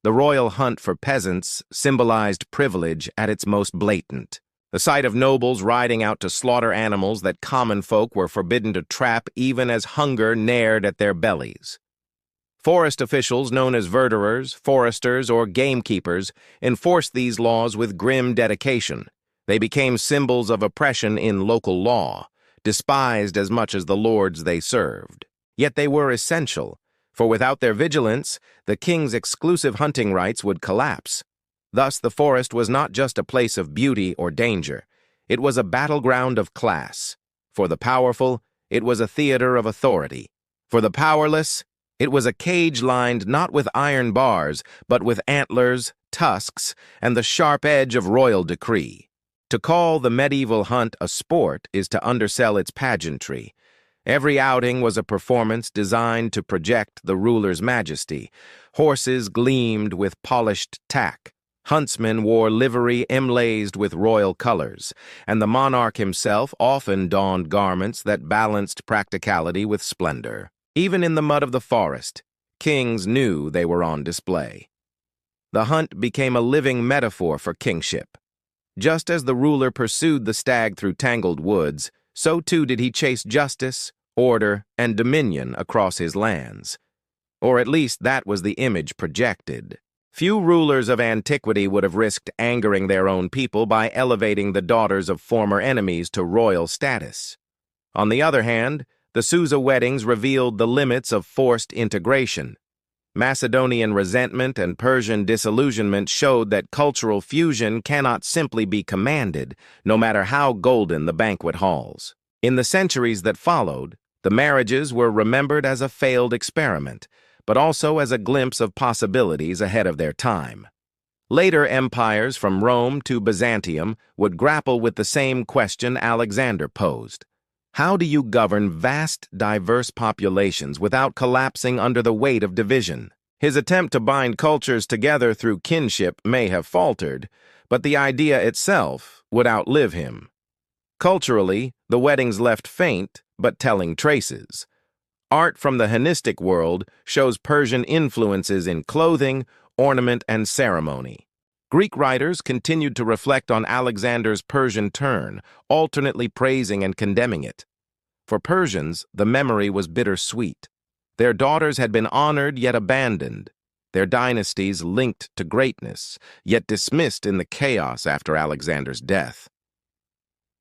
The royal hunt for peasants symbolized privilege at its most blatant. The sight of nobles riding out to slaughter animals that common folk were forbidden to trap even as hunger nared at their bellies. Forest officials known as verderers, foresters, or gamekeepers enforced these laws with grim dedication. They became symbols of oppression in local law, despised as much as the lords they served. Yet they were essential, for without their vigilance, the king's exclusive hunting rights would collapse. Thus, the forest was not just a place of beauty or danger. It was a battleground of class. For the powerful, it was a theater of authority. For the powerless, it was a cage lined not with iron bars, but with antlers, tusks, and the sharp edge of royal decree. To call the medieval hunt a sport is to undersell its pageantry. Every outing was a performance designed to project the ruler's majesty. Horses gleamed with polished tack. Huntsmen wore livery emblazed with royal colors, and the monarch himself often donned garments that balanced practicality with splendor. Even in the mud of the forest, kings knew they were on display. The hunt became a living metaphor for kingship. Just as the ruler pursued the stag through tangled woods, so too did he chase justice, order, and dominion across his lands. Or at least that was the image projected. Few rulers of antiquity would have risked angering their own people by elevating the daughters of former enemies to royal status. On the other hand, the Susa weddings revealed the limits of forced integration. Macedonian resentment and Persian disillusionment showed that cultural fusion cannot simply be commanded, no matter how golden the banquet halls. In the centuries that followed, the marriages were remembered as a failed experiment, but also as a glimpse of possibilities ahead of their time. Later empires from Rome to Byzantium would grapple with the same question Alexander posed. How do you govern vast, diverse populations without collapsing under the weight of division? His attempt to bind cultures together through kinship may have faltered, but the idea itself would outlive him. Culturally, the weddings left faint but telling traces. Art from the Hellenistic world shows Persian influences in clothing, ornament, and ceremony. Greek writers continued to reflect on Alexander's Persian turn, alternately praising and condemning it. For Persians, the memory was bittersweet. Their daughters had been honored yet abandoned, their dynasties linked to greatness, yet dismissed in the chaos after Alexander's death.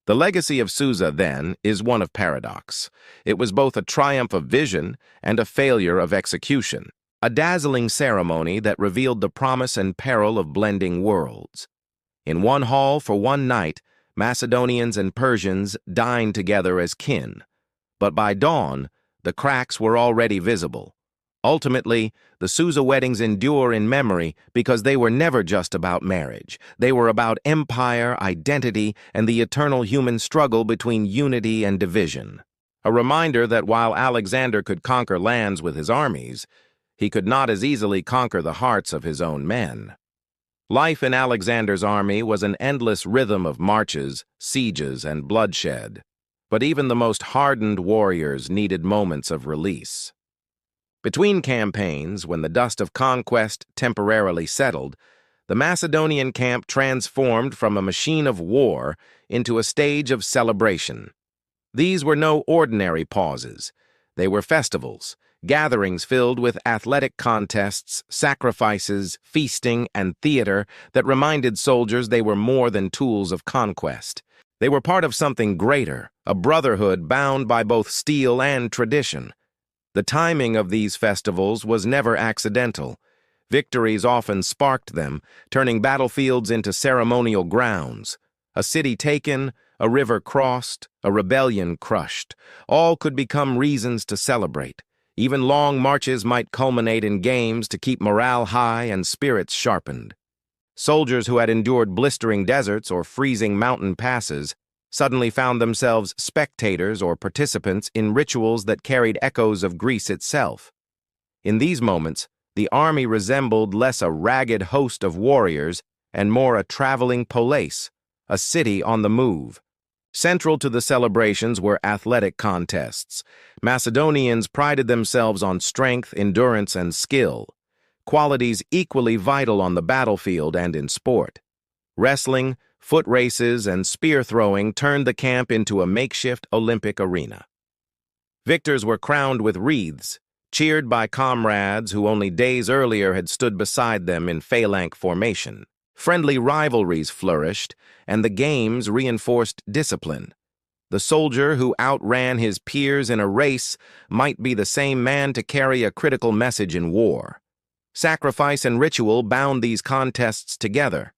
The legacy of Susa, then, is one of paradox. It was both a triumph of vision and a failure of execution. a dazzling ceremony that revealed the promise and peril of blending worlds. In one hall for one night, Macedonians and Persians dined together as kin. But by dawn, the cracks were already visible. Ultimately, the Susa weddings endure in memory because they were never just about marriage. They were about empire, identity, and the eternal human struggle between unity and division. A reminder that while Alexander could conquer lands with his armies, he could not as easily conquer the hearts of his own men. Life in Alexander's army was an endless rhythm of marches, sieges, and bloodshed. But even the most hardened warriors needed moments of release. Between campaigns, when the dust of conquest temporarily settled, the Macedonian camp transformed from a machine of war into a stage of celebration. These were no ordinary pauses. They were festivals, gatherings filled with athletic contests, sacrifices, feasting, and theater that reminded soldiers they were more than tools of conquest. They were part of something greater, a brotherhood bound by both steel and tradition. The timing of these festivals was never accidental. Victories often sparked them, turning battlefields into ceremonial grounds. A city taken, a river crossed, a rebellion crushed. All could become reasons to celebrate. Even long marches might culminate in games to keep morale high and spirits sharpened. Soldiers who had endured blistering deserts or freezing mountain passes suddenly found themselves spectators or participants in rituals that carried echoes of Greece itself. In these moments, the army resembled less a ragged host of warriors and more a traveling polis, a city on the move. Central to the celebrations were athletic contests. Macedonians prided themselves on strength, endurance, and skill, qualities equally vital on the battlefield and in sport. Wrestling, foot races, and spear throwing turned the camp into a makeshift Olympic arena. Victors were crowned with wreaths, cheered by comrades who only days earlier had stood beside them in phalanx formation. Friendly rivalries flourished, and the games reinforced discipline. The soldier who outran his peers in a race might be the same man to carry a critical message in war. Sacrifice and ritual bound these contests together.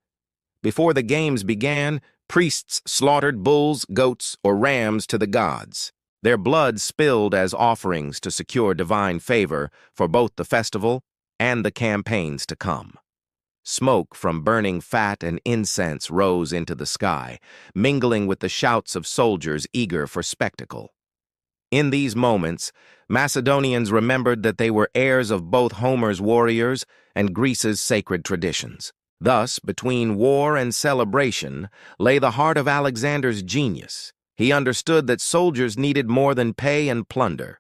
Before the games began, priests slaughtered bulls, goats, or rams to the gods. Their blood spilled as offerings to secure divine favor for both the festival and the campaigns to come. Smoke from burning fat and incense rose into the sky, mingling with the shouts of soldiers eager for spectacle. In these moments, Macedonians remembered that they were heirs of both Homer's warriors and Greece's sacred traditions. Thus, between war and celebration lay the heart of Alexander's genius. He understood that soldiers needed more than pay and plunder.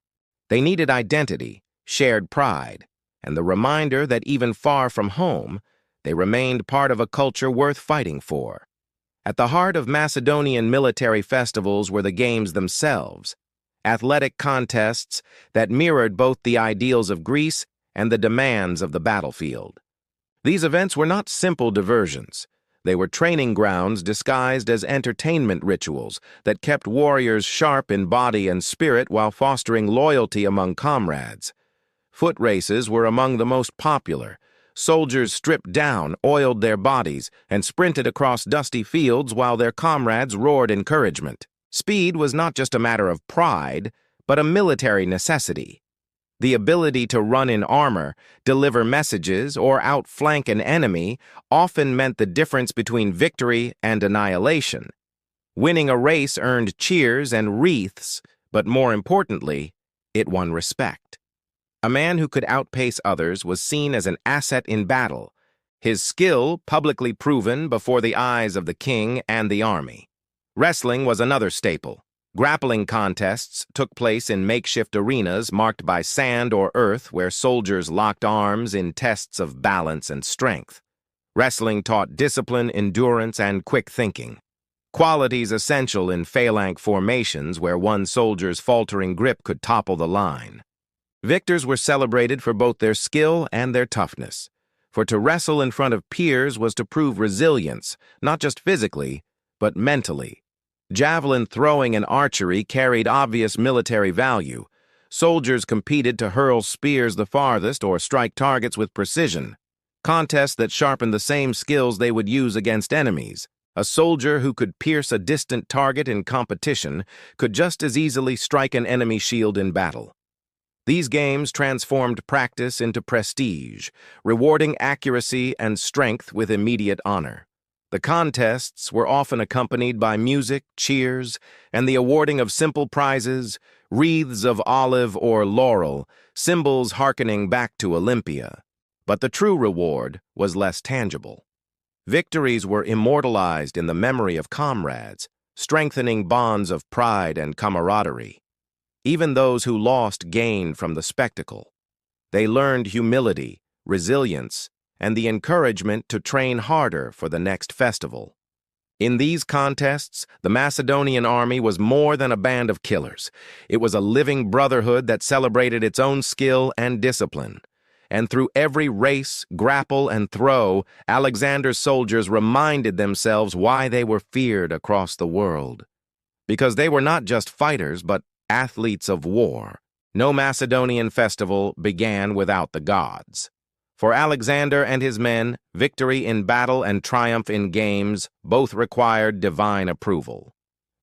They needed identity, shared pride, and the reminder that even far from home, they remained part of a culture worth fighting for. At the heart of Macedonian military festivals were the games themselves, athletic contests that mirrored both the ideals of Greece and the demands of the battlefield. These events were not simple diversions. They were training grounds disguised as entertainment rituals that kept warriors sharp in body and spirit while fostering loyalty among comrades. Foot races were among the most popular. Soldiers stripped down, oiled their bodies, and sprinted across dusty fields while their comrades roared encouragement. Speed was not just a matter of pride, but a military necessity. The ability to run in armor, deliver messages, or outflank an enemy often meant the difference between victory and annihilation. Winning a race earned cheers and wreaths, but more importantly, it won respect. A man who could outpace others was seen as an asset in battle, his skill publicly proven before the eyes of the king and the army. Wrestling was another staple. Grappling contests took place in makeshift arenas marked by sand or earth where soldiers locked arms in tests of balance and strength. Wrestling taught discipline, endurance, and quick thinking, qualities essential in phalanx formations where one soldier's faltering grip could topple the line. Victors were celebrated for both their skill and their toughness, for to wrestle in front of peers was to prove resilience, not just physically, but mentally. Javelin throwing and archery carried obvious military value. Soldiers competed to hurl spears the farthest or strike targets with precision, contests that sharpened the same skills they would use against enemies. A soldier who could pierce a distant target in competition could just as easily strike an enemy shield in battle. These games transformed practice into prestige, rewarding accuracy and strength with immediate honor. The contests were often accompanied by music, cheers, and the awarding of simple prizes, wreaths of olive or laurel, symbols hearkening back to Olympia. But the true reward was less tangible. Victories were immortalized in the memory of comrades, strengthening bonds of pride and camaraderie. Even those who lost gained from the spectacle. They learned humility, resilience, and the encouragement to train harder for the next festival. In these contests, the Macedonian army was more than a band of killers. It was a living brotherhood that celebrated its own skill and discipline. And through every race, grapple, and throw, Alexander's soldiers reminded themselves why they were feared across the world. Because they were not just fighters, but athletes of war. No Macedonian festival began without the gods. For Alexander and his men, victory in battle and triumph in games both required divine approval.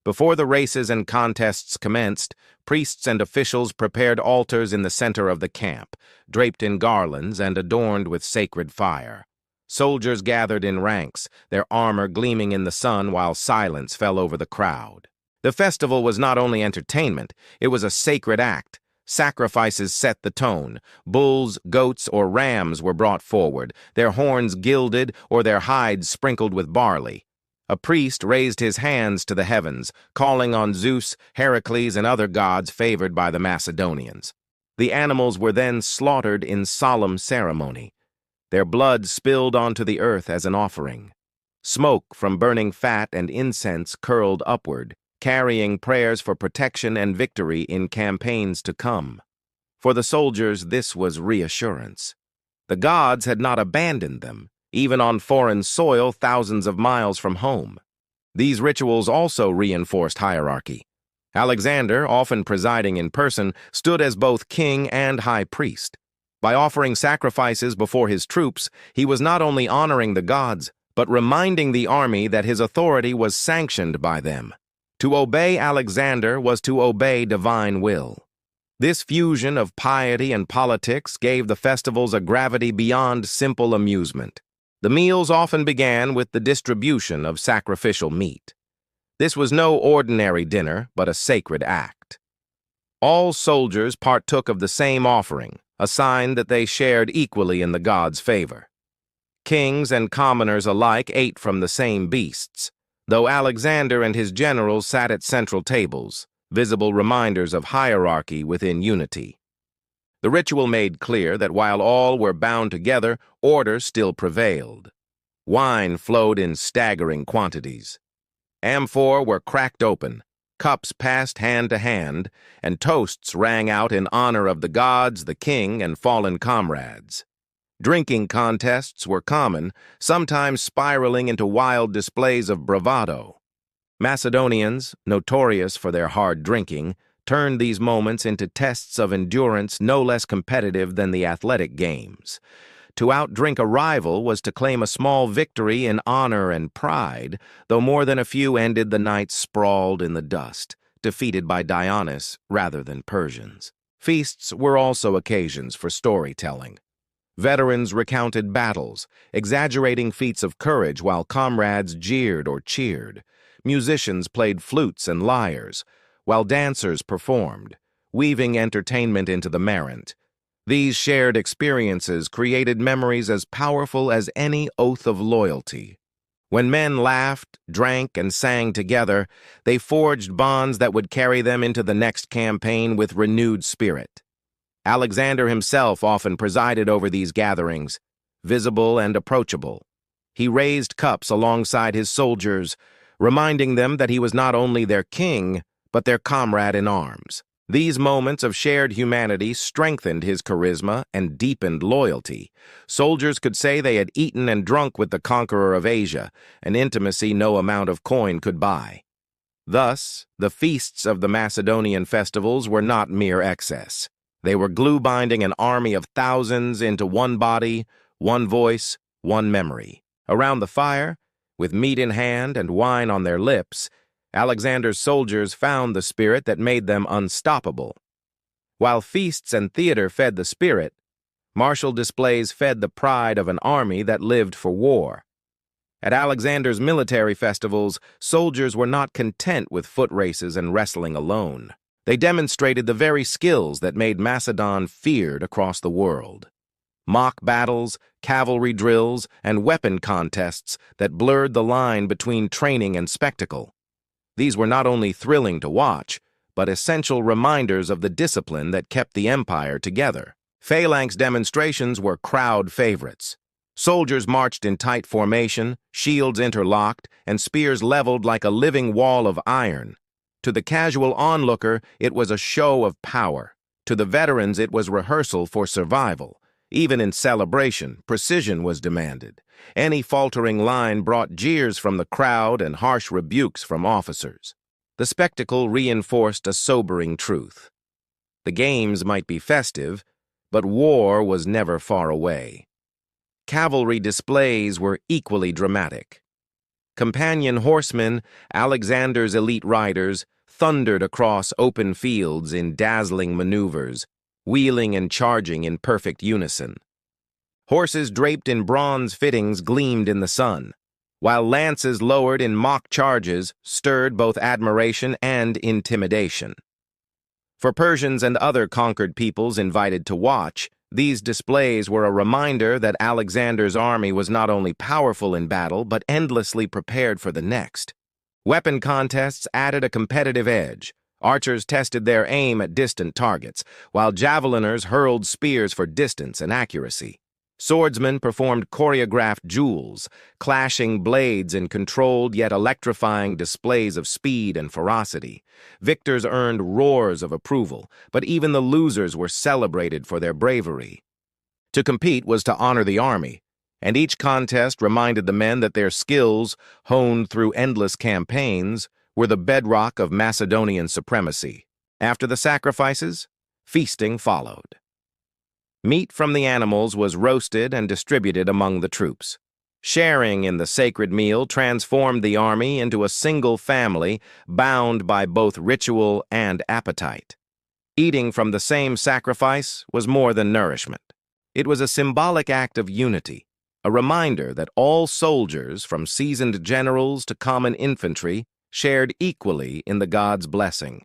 Before the races and contests commenced, priests and officials prepared altars in the center of the camp, draped in garlands and adorned with sacred fire. Soldiers gathered in ranks, their armor gleaming in the sun while silence fell over the crowd. The festival was not only entertainment, it was a sacred act. Sacrifices set the tone. Bulls, goats, or rams were brought forward, their horns gilded or their hides sprinkled with barley. A priest raised his hands to the heavens, calling on Zeus, Heracles, and other gods favored by the Macedonians. The animals were then slaughtered in solemn ceremony. Their blood spilled onto the earth as an offering. Smoke from burning fat and incense curled upward, carrying prayers for protection and victory in campaigns to come. For the soldiers, this was reassurance. The gods had not abandoned them, even on foreign soil thousands of miles from home. These rituals also reinforced hierarchy. Alexander, often presiding in person, stood as both king and high priest. By offering sacrifices before his troops, he was not only honoring the gods, but reminding the army that his authority was sanctioned by them. To obey Alexander was to obey divine will. This fusion of piety and politics gave the festivals a gravity beyond simple amusement. The meals often began with the distribution of sacrificial meat. This was no ordinary dinner, but a sacred act. All soldiers partook of the same offering, a sign that they shared equally in the gods' favor. Kings and commoners alike ate from the same beasts, though Alexander and his generals sat at central tables, visible reminders of hierarchy within unity. The ritual made clear that while all were bound together, order still prevailed. Wine flowed in staggering quantities. Amphora were cracked open, cups passed hand to hand, and toasts rang out in honor of the gods, the king, and fallen comrades. Drinking contests were common, sometimes spiraling into wild displays of bravado. Macedonians, notorious for their hard drinking, turned these moments into tests of endurance no less competitive than the athletic games. To outdrink a rival was to claim a small victory in honor and pride, though more than a few ended the night sprawled in the dust, defeated by Dionysus rather than Persians. Feasts were also occasions for storytelling. Veterans recounted battles, exaggerating feats of courage while comrades jeered or cheered. Musicians played flutes and lyres, while dancers performed, weaving entertainment into the merriment. These shared experiences created memories as powerful as any oath of loyalty. When men laughed, drank, and sang together, they forged bonds that would carry them into the next campaign with renewed spirit. Alexander himself often presided over these gatherings, visible and approachable. He raised cups alongside his soldiers, reminding them that he was not only their king, but their comrade in arms. These moments of shared humanity strengthened his charisma and deepened loyalty. Soldiers could say they had eaten and drunk with the conqueror of Asia, an intimacy no amount of coin could buy. Thus, the feasts of the Macedonian festivals were not mere excess. They were glue-binding an army of thousands into one body, one voice, one memory. Around the fire, with meat in hand and wine on their lips, Alexander's soldiers found the spirit that made them unstoppable. While feasts and theater fed the spirit, martial displays fed the pride of an army that lived for war. At Alexander's military festivals, soldiers were not content with foot races and wrestling alone. They demonstrated the very skills that made Macedon feared across the world. Mock battles, cavalry drills, and weapon contests that blurred the line between training and spectacle. These were not only thrilling to watch, but essential reminders of the discipline that kept the empire together. Phalanx demonstrations were crowd favorites. Soldiers marched in tight formation, shields interlocked, and spears leveled like a living wall of iron. To the casual onlooker, it was a show of power. To the veterans, it was rehearsal for survival. Even in celebration, precision was demanded. Any faltering line brought jeers from the crowd and harsh rebukes from officers. The spectacle reinforced a sobering truth. The games might be festive, but war was never far away. Cavalry displays were equally dramatic. Companion horsemen, Alexander's elite riders, thundered across open fields in dazzling maneuvers, wheeling and charging in perfect unison. Horses draped in bronze fittings gleamed in the sun, while lances lowered in mock charges stirred both admiration and intimidation. For Persians and other conquered peoples invited to watch, these displays were a reminder that Alexander's army was not only powerful in battle, but endlessly prepared for the next. Weapon contests added a competitive edge. Archers tested their aim at distant targets, while javeliners hurled spears for distance and accuracy. Swordsmen performed choreographed duels, clashing blades in controlled yet electrifying displays of speed and ferocity. Victors earned roars of approval, but even the losers were celebrated for their bravery. To compete was to honor the army, and each contest reminded the men that their skills, honed through endless campaigns, were the bedrock of Macedonian supremacy. After the sacrifices, feasting followed. Meat from the animals was roasted and distributed among the troops. Sharing in the sacred meal transformed the army into a single family bound by both ritual and appetite. Eating from the same sacrifice was more than nourishment. It was a symbolic act of unity, a reminder that all soldiers, from seasoned generals to common infantry, shared equally in the god's blessing.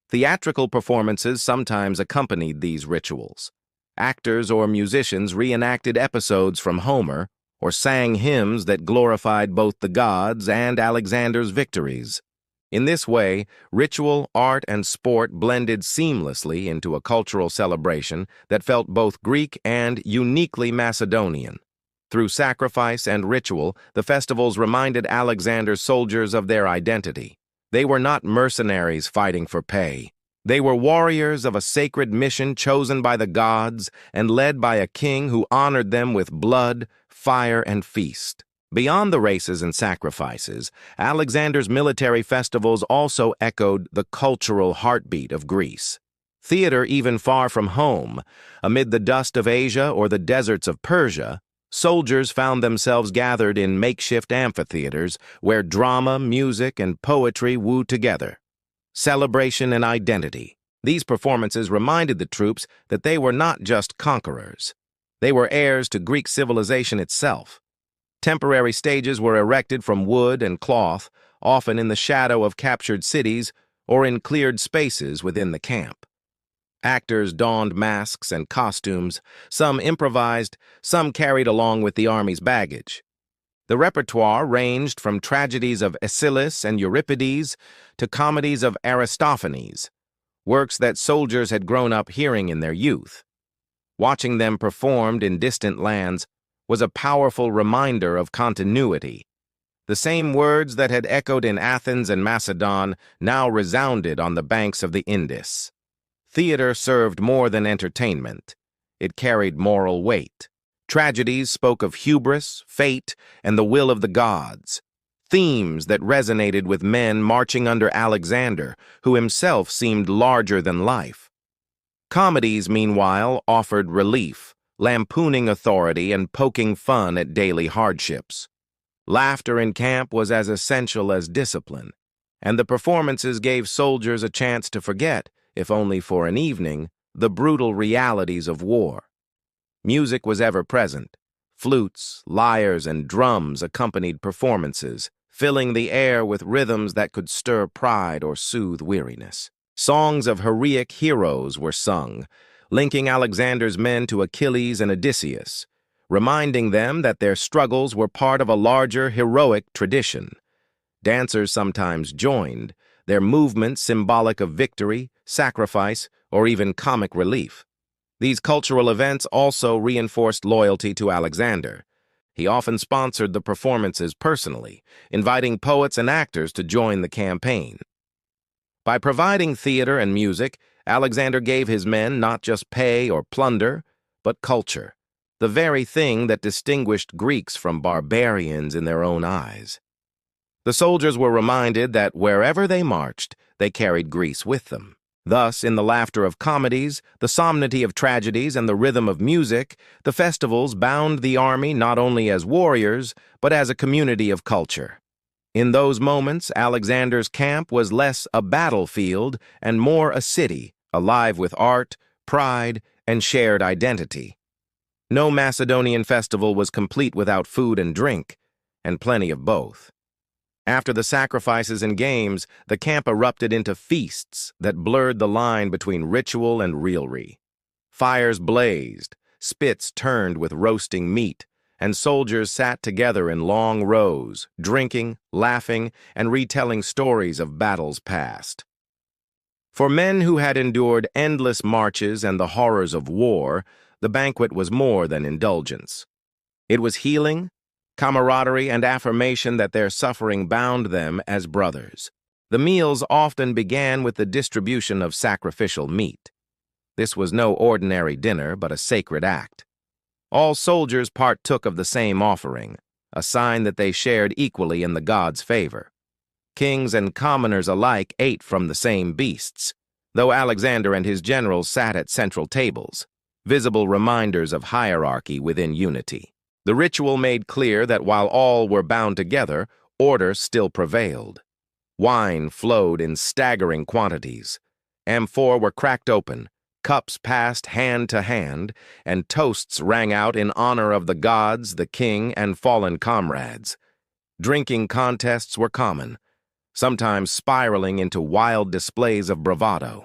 Theatrical performances sometimes accompanied these rituals. Actors or musicians reenacted episodes from Homer or sang hymns that glorified both the gods and Alexander's victories. In this way, ritual, art, and sport blended seamlessly into a cultural celebration that felt both Greek and uniquely Macedonian. Through sacrifice and ritual, the festivals reminded Alexander's soldiers of their identity. They were not mercenaries fighting for pay. They were warriors of a sacred mission chosen by the gods and led by a king who honored them with blood, fire, and feast. Beyond the races and sacrifices, Alexander's military festivals also echoed the cultural heartbeat of Greece. Theater even far from home, amid the dust of Asia or the deserts of Persia, soldiers found themselves gathered in makeshift amphitheaters where drama, music, and poetry wooed together. Celebration and identity. These performances reminded the troops that they were not just conquerors. They were heirs to Greek civilization itself. Temporary stages were erected from wood and cloth, often in the shadow of captured cities or in cleared spaces within the camp. Actors donned masks and costumes, some improvised, some carried along with the army's baggage. The repertoire ranged from tragedies of Aeschylus and Euripides to comedies of Aristophanes, works that soldiers had grown up hearing in their youth. Watching them performed in distant lands was a powerful reminder of continuity. The same words that had echoed in Athens and Macedon now resounded on the banks of the Indus. Theater served more than entertainment. It carried moral weight. Tragedies spoke of hubris, fate, and the will of the gods. themes that resonated with men marching under Alexander, who himself seemed larger than life. Comedies, meanwhile, offered relief, lampooning authority and poking fun at daily hardships. Laughter in camp was as essential as discipline, and the performances gave soldiers a chance to forget, if only for an evening, the brutal realities of war. Music was ever present. Flutes, lyres, and drums accompanied performances, filling the air with rhythms that could stir pride or soothe weariness. Songs of heroic heroes were sung, linking Alexander's men to Achilles and Odysseus, reminding them that their struggles were part of a larger heroic tradition. Dancers sometimes joined, their movements symbolic of victory, sacrifice, or even comic relief. These cultural events also reinforced loyalty to Alexander. He often sponsored the performances personally, inviting poets and actors to join the campaign. By providing theater and music, Alexander gave his men not just pay or plunder, but culture, the very thing that distinguished Greeks from barbarians in their own eyes. The soldiers were reminded that wherever they marched, they carried Greece with them. Thus, in the laughter of comedies, the solemnity of tragedies, and the rhythm of music, the festivals bound the army not only as warriors, but as a community of culture. In those moments, Alexander's camp was less a battlefield and more a city, alive with art, pride, and shared identity. No Macedonian festival was complete without food and drink, and plenty of both. After the sacrifices and games, the camp erupted into feasts that blurred the line between ritual and revelry. Fires blazed, spits turned with roasting meat, and soldiers sat together in long rows, drinking, laughing, and retelling stories of battles past. For men who had endured endless marches and the horrors of war, the banquet was more than indulgence. It was healing, camaraderie, and affirmation that their suffering bound them as brothers. The meals often began with the distribution of sacrificial meat. This was no ordinary dinner, but a sacred act. All soldiers partook of the same offering, a sign that they shared equally in the gods' favor. Kings and commoners alike ate from the same beasts, though Alexander and his generals sat at central tables, visible reminders of hierarchy within unity. The ritual made clear that while all were bound together, order still prevailed. Wine flowed in staggering quantities. Amphora were cracked open, cups passed hand to hand, and toasts rang out in honor of the gods, the king, and fallen comrades. Drinking contests were common, sometimes spiraling into wild displays of bravado.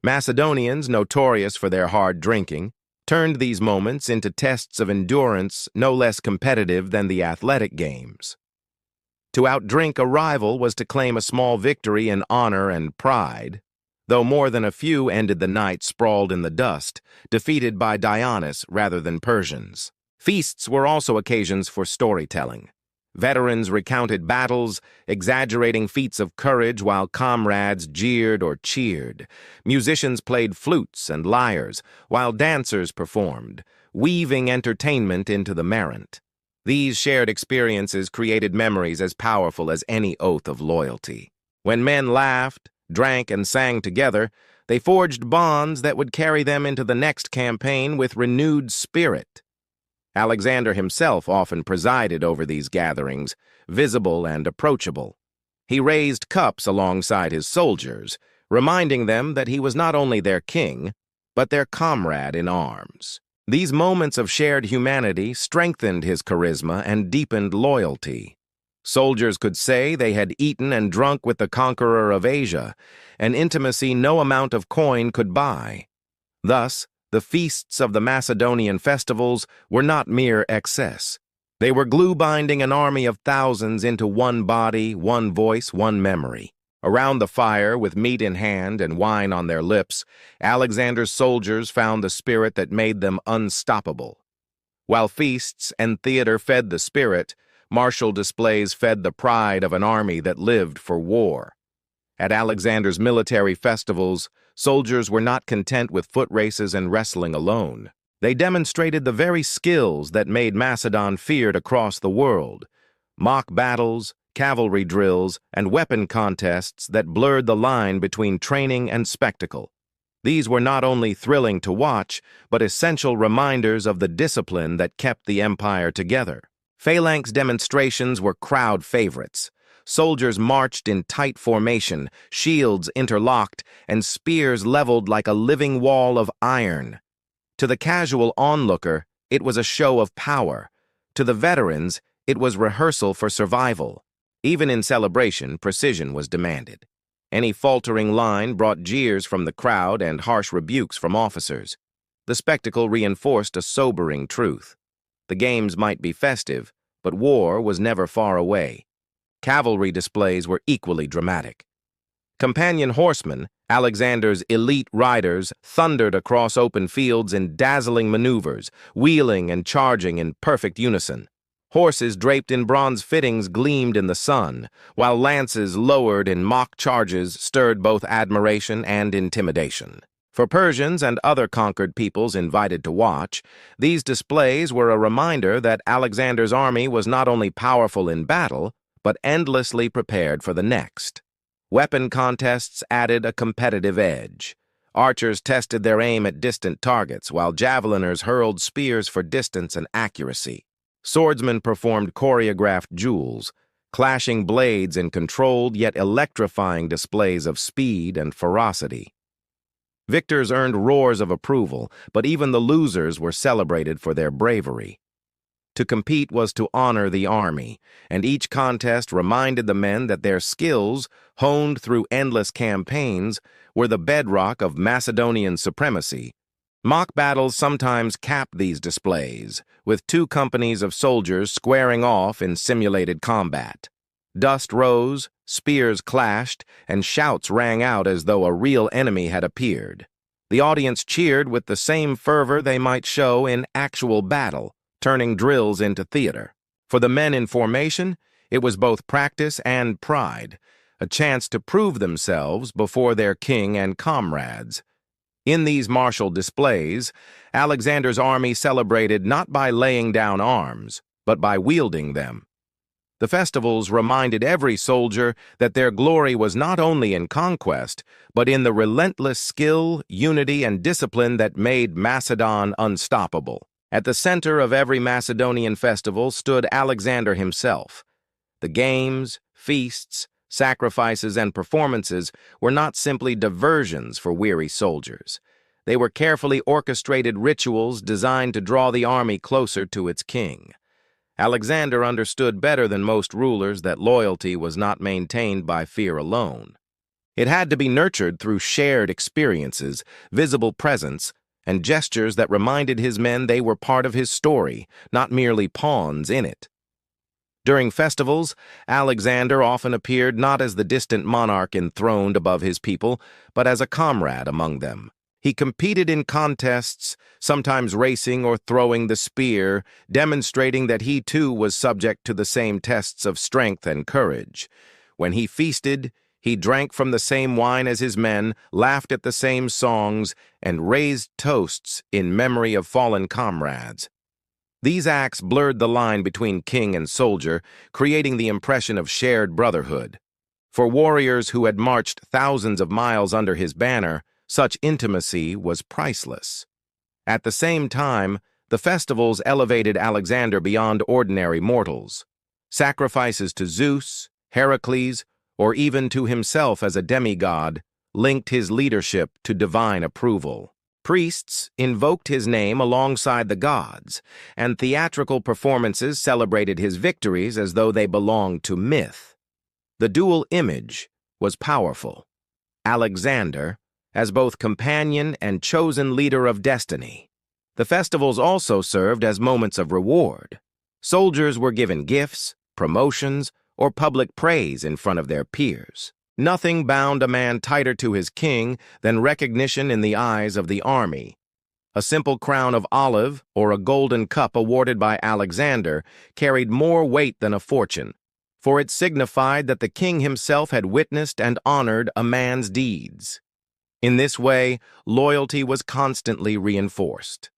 Macedonians, notorious for their hard drinking, turned these moments into tests of endurance no less competitive than the athletic games. To outdrink a rival was to claim a small victory in honor and pride, though more than a few ended the night sprawled in the dust, defeated by Dionysus rather than Persians. Feasts were also occasions for storytelling. Veterans recounted battles, exaggerating feats of courage while comrades jeered or cheered. Musicians played flutes and lyres, while dancers performed, weaving entertainment into the merriment. These shared experiences created memories as powerful as any oath of loyalty. When men laughed, drank, and sang together, they forged bonds that would carry them into the next campaign with renewed spirit. Alexander himself often presided over these gatherings, visible and approachable. He raised cups alongside his soldiers, reminding them that he was not only their king, but their comrade in arms. These moments of shared humanity strengthened his charisma and deepened loyalty. Soldiers could say they had eaten and drunk with the conqueror of Asia, an intimacy no amount of coin could buy. Thus, the feasts of the Macedonian festivals were not mere excess. They were glue-binding an army of thousands into one body, one voice, one memory. Around the fire, with meat in hand and wine on their lips, Alexander's soldiers found the spirit that made them unstoppable. While feasts and theater fed the spirit, martial displays fed the pride of an army that lived for war. At Alexander's military festivals, soldiers were not content with foot races and wrestling alone. They demonstrated the very skills that made Macedon feared across the world: mock battles, cavalry drills, and weapon contests that blurred the line between training and spectacle. These were not only thrilling to watch, but essential reminders of the discipline that kept the empire together. Phalanx demonstrations were crowd favorites. Soldiers marched in tight formation, shields interlocked, and spears leveled like a living wall of iron. To the casual onlooker, it was a show of power. To the veterans, it was rehearsal for survival. Even in celebration, precision was demanded. Any faltering line brought jeers from the crowd and harsh rebukes from officers. The spectacle reinforced a sobering truth. The games might be festive, but war was never far away. Cavalry displays were equally dramatic. Companion horsemen, Alexander's elite riders, thundered across open fields in dazzling maneuvers, wheeling and charging in perfect unison. Horses draped in bronze fittings gleamed in the sun, while lances lowered in mock charges stirred both admiration and intimidation. For Persians and other conquered peoples invited to watch, these displays were a reminder that Alexander's army was not only powerful in battle, but endlessly prepared for the next. Weapon contests added a competitive edge. Archers tested their aim at distant targets, while javeliners hurled spears for distance and accuracy. Swordsmen performed choreographed duels, clashing blades in controlled yet electrifying displays of speed and ferocity. Victors earned roars of approval, but even the losers were celebrated for their bravery. To compete was to honor the army, and each contest reminded the men that their skills, honed through endless campaigns, were the bedrock of Macedonian supremacy. Mock battles sometimes capped these displays, with two companies of soldiers squaring off in simulated combat. Dust rose, spears clashed, and shouts rang out as though a real enemy had appeared. The audience cheered with the same fervor they might show in actual battle, turning drills into theater. For the men in formation, it was both practice and pride, a chance to prove themselves before their king and comrades. In these martial displays, Alexander's army celebrated not by laying down arms, but by wielding them. The festivals reminded every soldier that their glory was not only in conquest, but in the relentless skill, unity, and discipline that made Macedon unstoppable. At the center of every Macedonian festival stood Alexander himself. The games, feasts, sacrifices, and performances were not simply diversions for weary soldiers. They were carefully orchestrated rituals designed to draw the army closer to its king. Alexander understood better than most rulers that loyalty was not maintained by fear alone. It had to be nurtured through shared experiences, visible presence, and gestures that reminded his men they were part of his story, not merely pawns in it. During festivals, Alexander often appeared not as the distant monarch enthroned above his people, but as a comrade among them. He competed in contests, sometimes racing or throwing the spear, demonstrating that he too was subject to the same tests of strength and courage. When he feasted, he drank from the same wine as his men, laughed at the same songs, and raised toasts in memory of fallen comrades. These acts blurred the line between king and soldier, creating the impression of shared brotherhood. For warriors who had marched thousands of miles under his banner, such intimacy was priceless. At the same time, the festivals elevated Alexander beyond ordinary mortals. Sacrifices to Zeus, Heracles, or even to himself as a demigod linked his leadership to divine approval. Priests invoked his name alongside the gods, and theatrical performances celebrated his victories as though they belonged to myth. The dual image was powerful. Alexander, as both companion and chosen leader of destiny. The festivals also served as moments of reward. Soldiers were given gifts, promotions, or public praise in front of their peers. Nothing bound a man tighter to his king than recognition in the eyes of the army. A simple crown of olive or a golden cup awarded by Alexander carried more weight than a fortune, for it signified that the king himself had witnessed and honored a man's deeds. In this way, loyalty was constantly reinforced.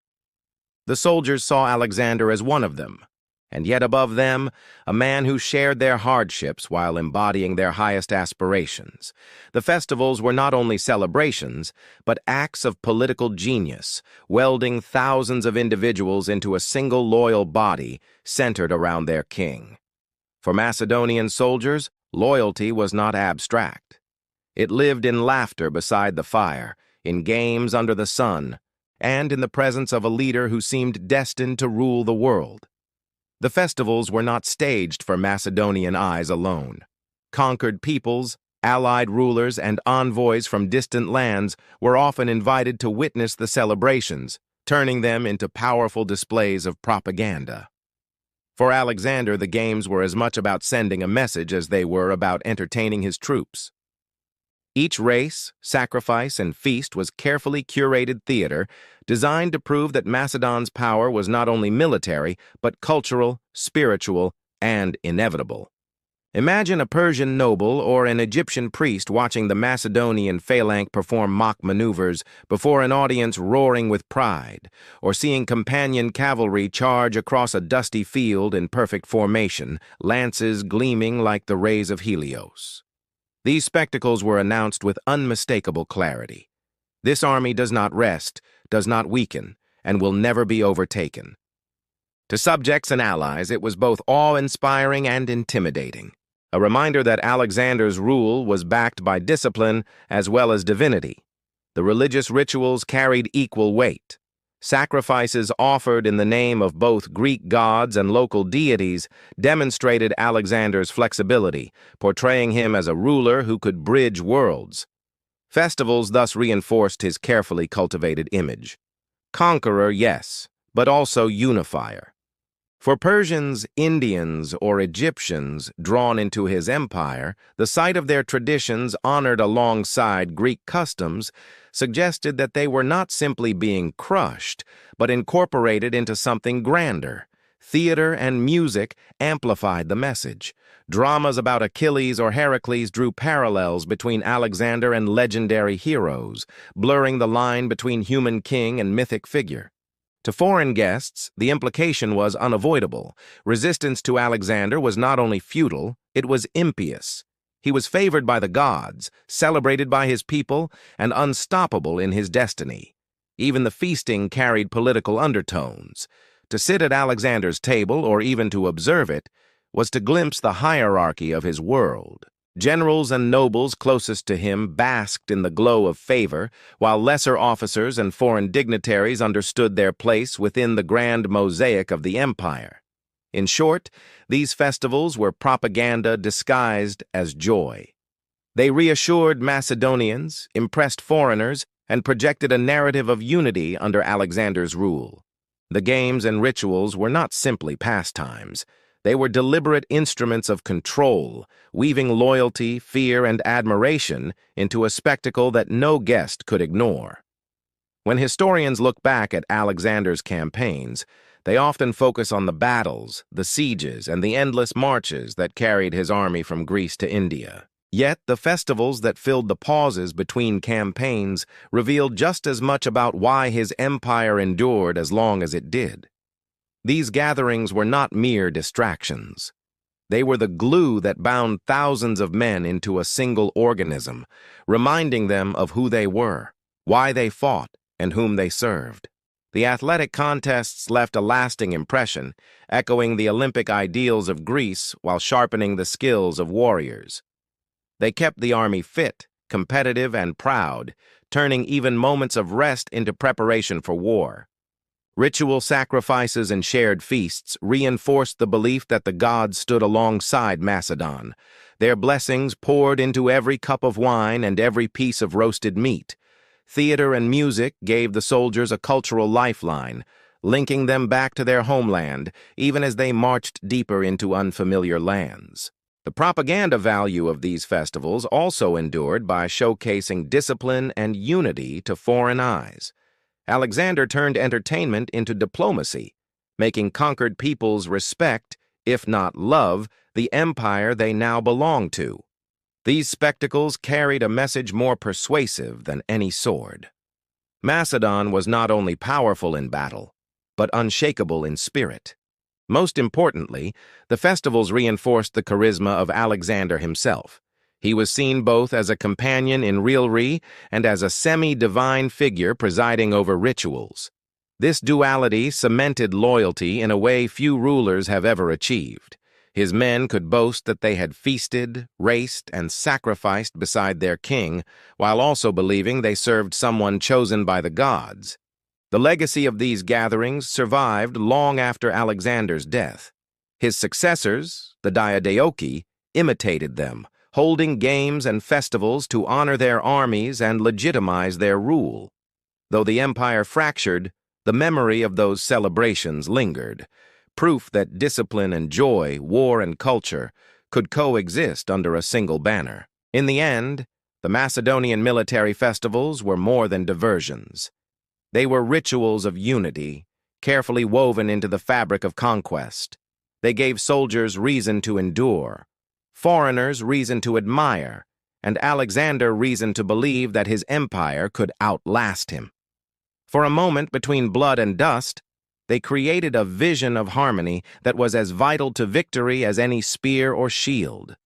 The soldiers saw Alexander as one of them, and yet above them, a man who shared their hardships while embodying their highest aspirations. The festivals were not only celebrations, but acts of political genius, welding thousands of individuals into a single loyal body centered around their king. For Macedonian soldiers, loyalty was not abstract. It lived in laughter beside the fire, in games under the sun, and in the presence of a leader who seemed destined to rule the world. The festivals were not staged for Macedonian eyes alone. Conquered peoples, allied rulers, and envoys from distant lands were often invited to witness the celebrations, turning them into powerful displays of propaganda. For Alexander, the games were as much about sending a message as they were about entertaining his troops. Each race, sacrifice, and feast was carefully curated theater designed to prove that Macedon's power was not only military, but cultural, spiritual, and inevitable. Imagine a Persian noble or an Egyptian priest watching the Macedonian phalanx perform mock maneuvers before an audience roaring with pride, or seeing companion cavalry charge across a dusty field in perfect formation, lances gleaming like the rays of Helios. These spectacles were announced with unmistakable clarity. This army does not rest, does not weaken, and will never be overtaken. To subjects and allies, it was both awe-inspiring and intimidating, a reminder that Alexander's rule was backed by discipline as well as divinity. The religious rituals carried equal weight. Sacrifices offered in the name of both Greek gods and local deities demonstrated Alexander's flexibility, portraying him as a ruler who could bridge worlds. Festivals thus reinforced his carefully cultivated image. Conqueror, yes, but also unifier. For Persians, Indians, or Egyptians drawn into his empire, the sight of their traditions honored alongside Greek customs suggested that they were not simply being crushed, but incorporated into something grander. Theater and music amplified the message. Dramas about Achilles or Heracles drew parallels between Alexander and legendary heroes, blurring the line between human king and mythic figure. To foreign guests, the implication was unavoidable. Resistance to Alexander was not only futile, it was impious. He was favored by the gods, celebrated by his people, and unstoppable in his destiny. Even the feasting carried political undertones. To sit at Alexander's table, or even to observe it, was to glimpse the hierarchy of his world. Generals and nobles closest to him basked in the glow of favor, while lesser officers and foreign dignitaries understood their place within the grand mosaic of the empire. In short, these festivals were propaganda disguised as joy. They reassured Macedonians, impressed foreigners, and projected a narrative of unity under Alexander's rule. The games and rituals were not simply pastimes. They were deliberate instruments of control, weaving loyalty, fear, and admiration into a spectacle that no guest could ignore. When historians look back at Alexander's campaigns, they often focus on the battles, the sieges, and the endless marches that carried his army from Greece to India. Yet the festivals that filled the pauses between campaigns revealed just as much about why his empire endured as long as it did. These gatherings were not mere distractions. They were the glue that bound thousands of men into a single organism, reminding them of who they were, why they fought, and whom they served. The athletic contests left a lasting impression, echoing the Olympic ideals of Greece while sharpening the skills of warriors. They kept the army fit, competitive, and proud, turning even moments of rest into preparation for war. Ritual sacrifices and shared feasts reinforced the belief that the gods stood alongside Macedon. Their blessings poured into every cup of wine and every piece of roasted meat. Theater and music gave the soldiers a cultural lifeline, linking them back to their homeland, even as they marched deeper into unfamiliar lands. The propaganda value of these festivals also endured by showcasing discipline and unity to foreign eyes. Alexander turned entertainment into diplomacy, making conquered peoples respect, if not love, the empire they now belonged to. These spectacles carried a message more persuasive than any sword. Macedon was not only powerful in battle, but unshakable in spirit. Most importantly, the festivals reinforced the charisma of Alexander himself. He was seen both as a companion in revelry and as a semi-divine figure presiding over rituals. This duality cemented loyalty in a way few rulers have ever achieved. His men could boast that they had feasted, raced, and sacrificed beside their king, while also believing they served someone chosen by the gods. The legacy of these gatherings survived long after Alexander's death. His successors, the Diadochi, imitated them, holding games and festivals to honor their armies and legitimize their rule. Though the empire fractured, the memory of those celebrations lingered, proof that discipline and joy, war and culture, could coexist under a single banner. In the end, the Macedonian military festivals were more than diversions. They were rituals of unity, carefully woven into the fabric of conquest. They gave soldiers reason to endure, foreigners reason to admire, and Alexander reason to believe that his empire could outlast him. For a moment between blood and dust, they created a vision of harmony that was as vital to victory as any spear or shield.